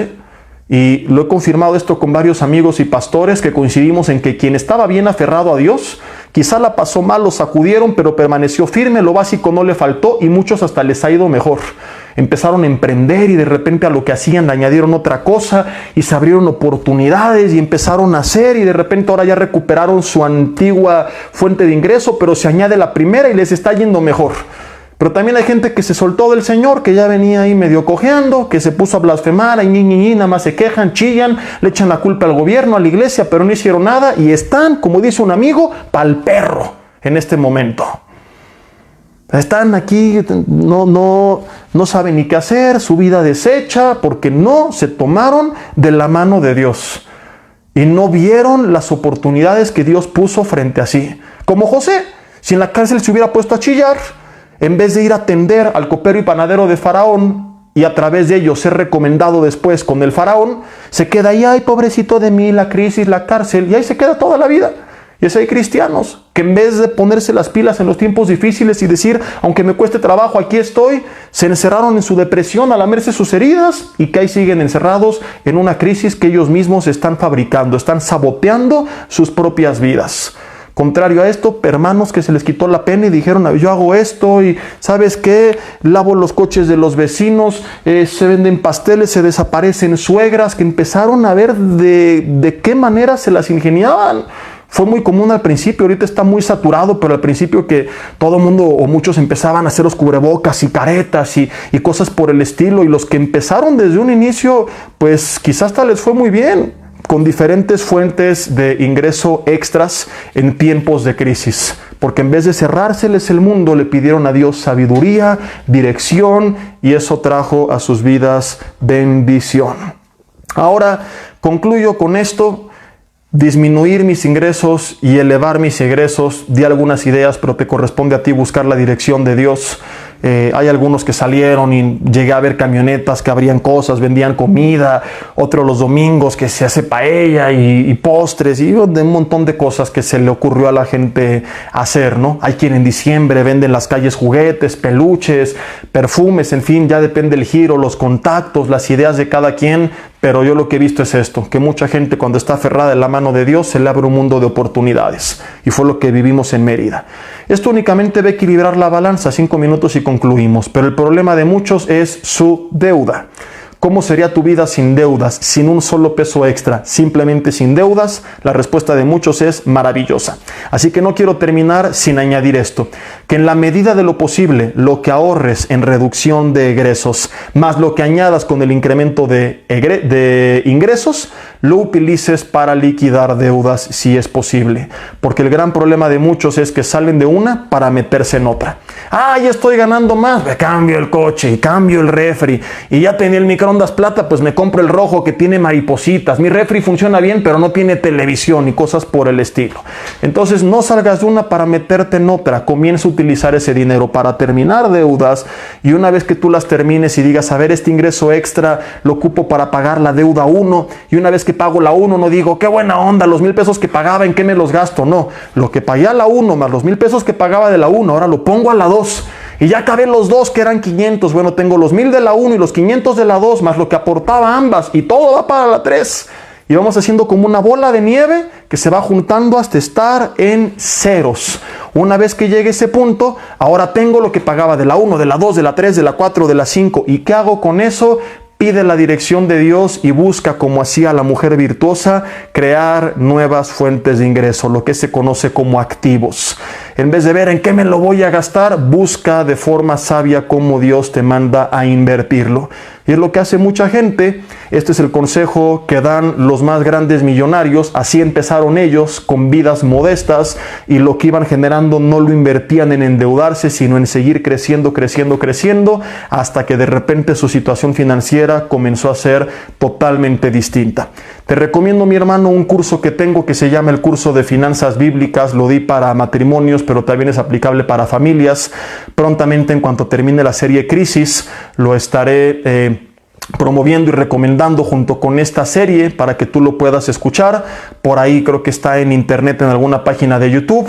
y lo he confirmado esto con varios amigos y pastores que coincidimos en que quien estaba bien aferrado a Dios, quizá la pasó mal, lo sacudieron, pero permaneció firme, lo básico no le faltó y muchos hasta les ha ido mejor. Empezaron a emprender y de repente a lo que hacían le añadieron otra cosa y se abrieron oportunidades y empezaron a hacer y de repente ahora ya recuperaron su antigua fuente de ingreso, pero se añade la primera y les está yendo mejor. Pero también hay gente que se soltó del Señor, que ya venía ahí medio cojeando, que se puso a blasfemar, y nada más se quejan, chillan, le echan la culpa al gobierno, a la iglesia, pero no hicieron nada y están, como dice un amigo, pa'l perro en este momento. Están aquí, no saben ni qué hacer, su vida deshecha, porque no se tomaron de la mano de Dios y no vieron las oportunidades que Dios puso frente a sí. Como José, si en la cárcel se hubiera puesto a chillar, en vez de ir a atender al copero y panadero de Faraón y a través de ello ser recomendado después con el Faraón, se queda ahí, ay, pobrecito de mí, la crisis, la cárcel, y ahí se queda toda la vida. Y así hay cristianos que en vez de ponerse las pilas en los tiempos difíciles y decir, aunque me cueste trabajo, aquí estoy, se encerraron en su depresión a lamerse sus heridas y que ahí siguen encerrados en una crisis que ellos mismos están fabricando, están saboteando sus propias vidas. Contrario a esto, hermanos que se les quitó la pena y dijeron, yo hago esto y ¿sabes qué? Lavo los coches de los vecinos, se venden pasteles, se desaparecen suegras, que empezaron a ver de qué manera se las ingeniaban. Fue muy común al principio, ahorita está muy saturado, pero al principio que todo el mundo o muchos empezaban a hacer los cubrebocas y caretas y cosas por el estilo, y los que empezaron desde un inicio, pues quizás hasta les fue muy bien, con diferentes fuentes de ingreso extras en tiempos de crisis. Porque en vez de cerrárseles el mundo, le pidieron a Dios sabiduría, dirección, y eso trajo a sus vidas bendición. Ahora, concluyo con esto. Disminuir mis ingresos y elevar mis egresos. Di algunas ideas, pero te corresponde a ti buscar la dirección de Dios. Hay algunos que salieron y llegué a ver camionetas que abrían cosas, vendían comida, otros los domingos que se hace paella y postres y de un montón de cosas que se le ocurrió a la gente hacer, ¿no? Hay quien en diciembre vende en las calles juguetes, peluches, perfumes, en fin, ya depende el giro, los contactos, las ideas de cada quien. Pero yo lo que he visto es esto, que mucha gente cuando está aferrada en la mano de Dios se le abre un mundo de oportunidades. Y fue lo que vivimos en Mérida. Esto únicamente va a equilibrar la balanza, 5 minutos y concluimos. Pero el problema de muchos es su deuda. ¿Cómo sería tu vida sin deudas, sin un solo peso extra, simplemente sin deudas? La respuesta de muchos es maravillosa. Así que no quiero terminar sin añadir esto, que en la medida de lo posible, lo que ahorres en reducción de egresos, más lo que añadas con el incremento de ingresos, lo utilices para liquidar deudas si es posible. Porque el gran problema de muchos es que salen de una para meterse en otra. Ya estoy ganando más, me cambio el coche, cambio el refri, y ya tenía el microondas plata, pues me compro el rojo que tiene maripositas. Mi refri funciona bien, pero no tiene televisión y cosas por el estilo. Entonces no salgas de una para meterte en otra. Comienza a utilizar ese dinero para terminar deudas, y una vez que tú las termines y digas, a ver, este ingreso extra lo ocupo para pagar la deuda 1, y una vez que pago la 1 no digo, qué buena onda, los 1,000 pesos que pagaba, ¿en qué me los gasto? No, lo que pagué a la 1 más los 1,000 pesos que pagaba de la 1, ahora lo pongo a la 2. Y ya acabé los dos que eran 500. Bueno, tengo los 1,000 de la 1 y los 500 de la 2, más lo que aportaba ambas. Y todo va para la 3. Y vamos haciendo como una bola de nieve que se va juntando hasta estar en ceros. Una vez que llegue ese punto, ahora tengo lo que pagaba de la 1, de la 2, de la 3, de la 4, de la 5. ¿Y qué hago con eso? Pide la dirección de Dios y busca, como hacía la mujer virtuosa, crear nuevas fuentes de ingreso, lo que se conoce como activos. En vez de ver en qué me lo voy a gastar, busca de forma sabia cómo Dios te manda a invertirlo. Y es lo que hace mucha gente. Este es el consejo que dan los más grandes millonarios. Así empezaron ellos, con vidas modestas, y lo que iban generando no lo invertían en endeudarse, sino en seguir creciendo, hasta que de repente su situación financiera comenzó a ser totalmente distinta. Te recomiendo, mi hermano, un curso que tengo que se llama el curso de finanzas bíblicas. Lo di para matrimonios, pero también es aplicable para familias. Prontamente, en cuanto termine la serie Crisis, lo estaré promoviendo y recomendando junto con esta serie para que tú lo puedas escuchar. Por ahí creo que está en internet, en alguna página de YouTube.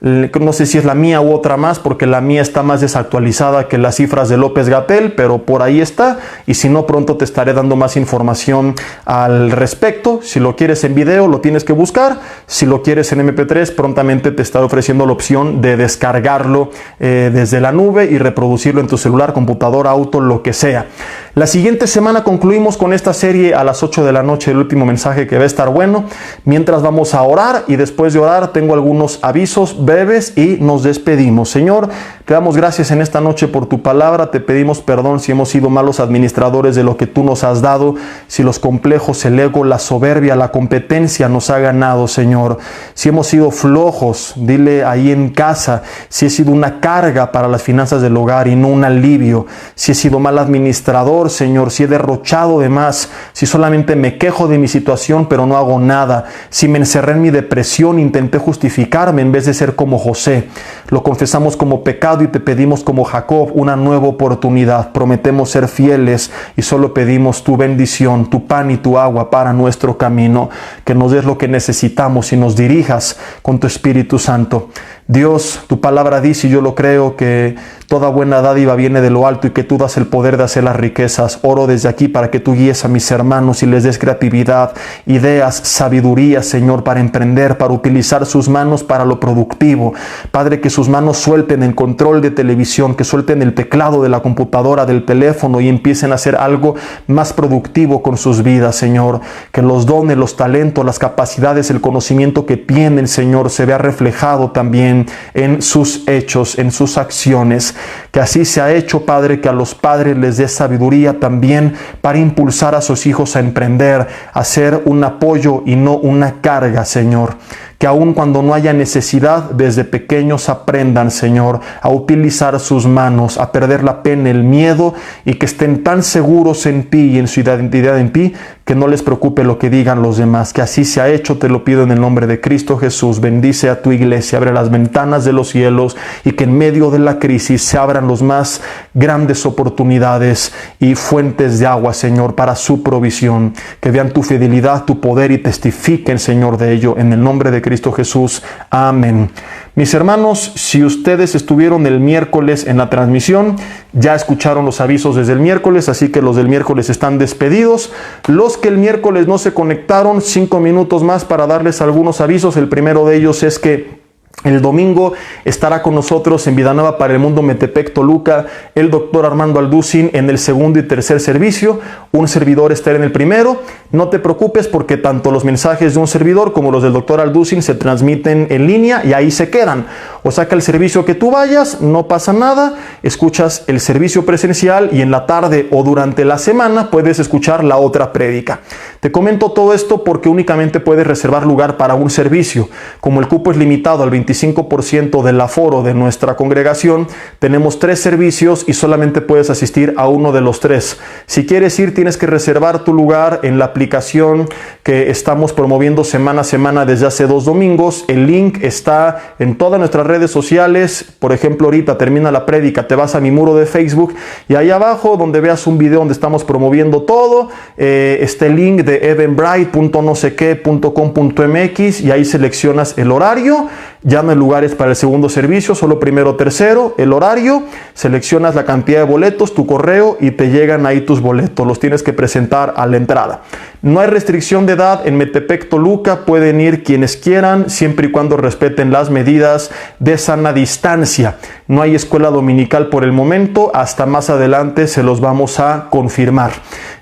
No sé si es la mía u otra más, porque la mía está más desactualizada que las cifras de López-Gatell, pero por ahí está. Y si no, pronto te estaré dando más información al respecto. Si lo quieres en video, lo tienes que buscar. Si lo quieres en MP3, prontamente te estaré ofreciendo la opción de descargarlo desde la nube y reproducirlo en tu celular, computadora, auto, lo que sea. La siguiente semana concluimos con esta serie a las 8 de la noche, el último mensaje que va a estar bueno. Mientras vamos a orar, y después de orar tengo algunos avisos breves y nos despedimos. Señor, te damos gracias en esta noche por tu palabra. Te pedimos perdón si hemos sido malos administradores de lo que tú nos has dado, si los complejos, el ego, la soberbia, la competencia nos ha ganado, Señor. Si hemos sido flojos, dile ahí en casa, si he sido una carga para las finanzas del hogar y no un alivio, si he sido mal administrador, Señor, si he derrochado de más, si solamente me quejo de mi situación pero no hago nada, si me encerré en mi depresión, intenté justificarme en vez de ser como José. Lo confesamos como pecado llamado y te pedimos como Jacob una nueva oportunidad. Prometemos ser fieles y solo pedimos tu bendición, tu pan y tu agua para nuestro camino. Que nos des lo que necesitamos y nos dirijas con tu Espíritu Santo. Dios, tu palabra dice, y yo lo creo, que toda buena dádiva viene de lo alto y que tú das el poder de hacer las riquezas. Oro desde aquí para que tú guíes a mis hermanos y les des creatividad, ideas, sabiduría, Señor, para emprender, para utilizar sus manos para lo productivo. Padre, que sus manos suelten el control de televisión, que suelten el teclado de la computadora, del teléfono y empiecen a hacer algo más productivo con sus vidas, Señor. Que los dones, los talentos, las capacidades, el conocimiento que tienen, Señor, se vea reflejado también en sus hechos, en sus acciones. Que así se ha hecho, Padre, que a los padres les dé sabiduría también para impulsar a sus hijos a emprender, a ser un apoyo y no una carga, Señor. Que aun cuando no haya necesidad, desde pequeños aprendan, Señor, a utilizar sus manos, a perder la pena, el miedo, y que estén tan seguros en ti y en su identidad en ti, que no les preocupe lo que digan los demás. Que así se ha hecho, te lo pido en el nombre de Cristo Jesús. Bendice a tu iglesia, abre las ventanas de los cielos y que en medio de la crisis se abran los más grandes oportunidades y fuentes de agua, Señor, para su provisión. Que vean tu fidelidad, tu poder y testifiquen, Señor, de ello en el nombre de Cristo Jesús. Amén. Mis hermanos, si ustedes estuvieron el miércoles en la transmisión, ya escucharon los avisos desde el miércoles, así que los del miércoles están despedidos. Los que el miércoles no se conectaron, 5 minutos más para darles algunos avisos. El primero de ellos es que el domingo estará con nosotros en Vida Nueva para el Mundo Metepec, Toluca, el doctor Armando Alducin en el segundo y tercer servicio. Un servidor estará en el primero. No te preocupes porque tanto los mensajes de un servidor como los del doctor Alducin se transmiten en línea y ahí se quedan. O sea que el servicio que tú vayas, no pasa nada. Escuchas el servicio presencial y en la tarde o durante la semana puedes escuchar la otra prédica. Te comento todo esto porque únicamente puedes reservar lugar para un servicio. Como el cupo es limitado al 25% del aforo de nuestra congregación, tenemos 3 servicios y solamente puedes asistir a uno de los 3. Si quieres ir, tienes que reservar tu lugar en la aplicación que estamos promoviendo semana a semana desde hace 2 domingos. El link está en todas nuestras redes sociales. Por ejemplo, ahorita termina la prédica, te vas a mi muro de Facebook y ahí abajo donde veas un video donde estamos promoviendo todo, está el link de evenbright.noseque.com.mx y ahí seleccionas el horario. Ya no hay lugares para el segundo servicio, solo primero, tercero, el horario, seleccionas la cantidad de boletos, tu correo y te llegan ahí tus boletos, los tienes que presentar a la entrada. No hay restricción de edad en Metepec, Toluca, pueden ir quienes quieran, siempre y cuando respeten las medidas de sana distancia. No hay escuela dominical por el momento, hasta más adelante se los vamos a confirmar.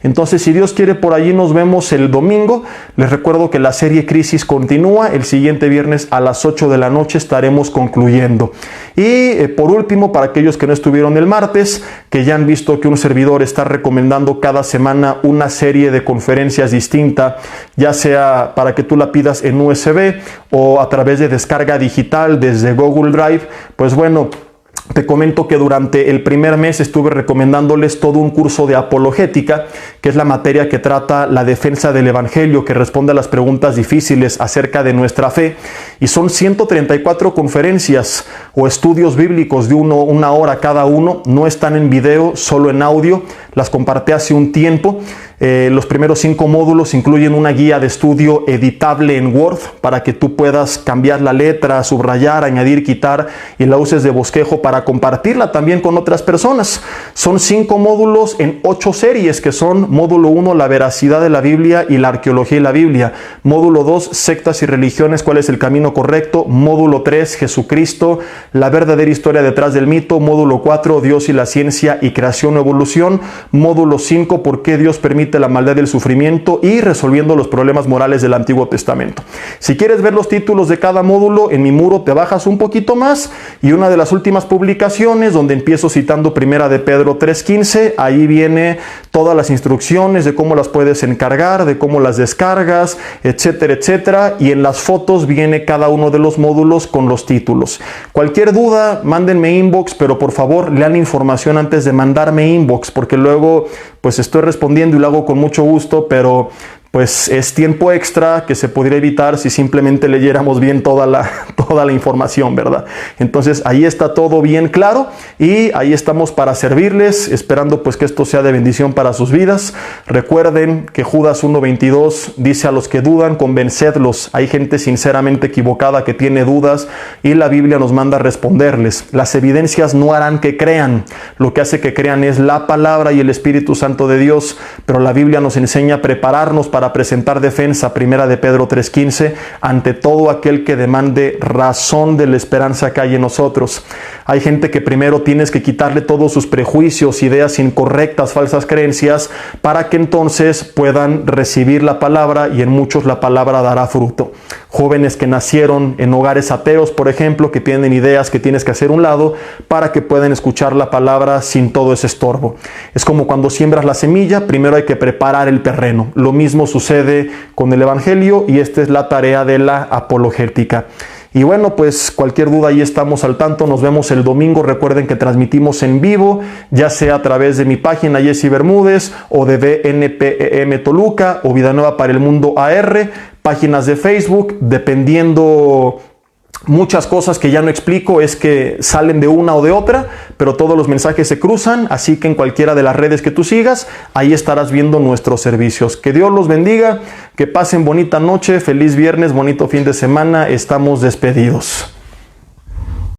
Entonces, si Dios quiere, por allí nos vemos el domingo. Les recuerdo que la serie Crisis continúa. El siguiente viernes a las 8 de la noche estaremos concluyendo. Y por último, para aquellos que no estuvieron el martes, que ya han visto que un servidor está recomendando cada semana una serie de conferencias distinta, ya sea para que tú la pidas en USB o a través de descarga digital desde Google Drive, pues bueno, te comento que durante el primer mes estuve recomendándoles todo un curso de apologética, que es la materia que trata la defensa del evangelio, que responde a las preguntas difíciles acerca de nuestra fe. Y son 134 conferencias o estudios bíblicos de una hora cada uno. No están en video, solo en audio. Las compartí hace un tiempo. Los primeros 5 módulos incluyen una guía de estudio editable en Word para que tú puedas cambiar la letra, subrayar, añadir, quitar y la uses de bosquejo para compartirla también con otras personas. Son 5 módulos en 8 series que son: módulo 1, la veracidad de la Biblia y la arqueología y la Biblia; módulo 2, sectas y religiones, cuál es el camino correcto; módulo 3, Jesucristo, la verdadera historia detrás del mito; módulo 4, Dios y la ciencia y creación o evolución; módulo 5, por qué Dios permite la maldad del sufrimiento; y resolviendo los problemas morales del Antiguo Testamento. Si quieres ver los títulos de cada módulo, en mi muro te bajas un poquito más y una de las últimas publicaciones donde empiezo citando primera de Pedro 3:15, ahí viene todas las instrucciones de cómo las puedes encargar, de cómo las descargas, etcétera, etcétera, y en las fotos viene cada uno de los módulos con los títulos. Cualquier duda, mándenme inbox, pero por favor lean la información antes de mandarme inbox, porque luego pues estoy respondiendo y lo hago con mucho gusto, pero pues es tiempo extra que se podría evitar si simplemente leyéramos bien toda la información, ¿verdad? Entonces ahí está todo bien claro y ahí estamos para servirles, esperando pues que esto sea de bendición para sus vidas. Recuerden que Judas 1:22 dice: a los que dudan, convencedlos. Hay gente sinceramente equivocada que tiene dudas y la Biblia nos manda a responderles. Las evidencias no harán que crean, lo que hace que crean es la palabra y el Espíritu Santo de Dios, pero la Biblia nos enseña a prepararnos para presentar defensa, 1 de Pedro 3:15, ante todo aquel que demande razón de la esperanza que hay en nosotros. Hay gente que primero tienes que quitarle todos sus prejuicios, ideas incorrectas, falsas creencias, para que entonces puedan recibir la palabra, y en muchos la palabra dará fruto. Jóvenes que nacieron en hogares ateos, por ejemplo, que tienen ideas que tienes que hacer a un lado para que puedan escuchar la palabra sin todo ese estorbo. Es como cuando siembras la semilla, primero hay que preparar el terreno. Lo mismo sucede con el Evangelio y esta es la tarea de la apologética. Y bueno, pues cualquier duda ahí estamos al tanto. Nos vemos el domingo. Recuerden que transmitimos en vivo, ya sea a través de mi página Jesse Bermúdez o de BNPEM Toluca o Vida Nueva para el Mundo AR, páginas de Facebook, dependiendo. Muchas cosas que ya no explico es que salen de una o de otra, pero todos los mensajes se cruzan, así que en cualquiera de las redes que tú sigas, ahí estarás viendo nuestros servicios. Que Dios los bendiga, que pasen bonita noche, feliz viernes, bonito fin de semana, estamos despedidos.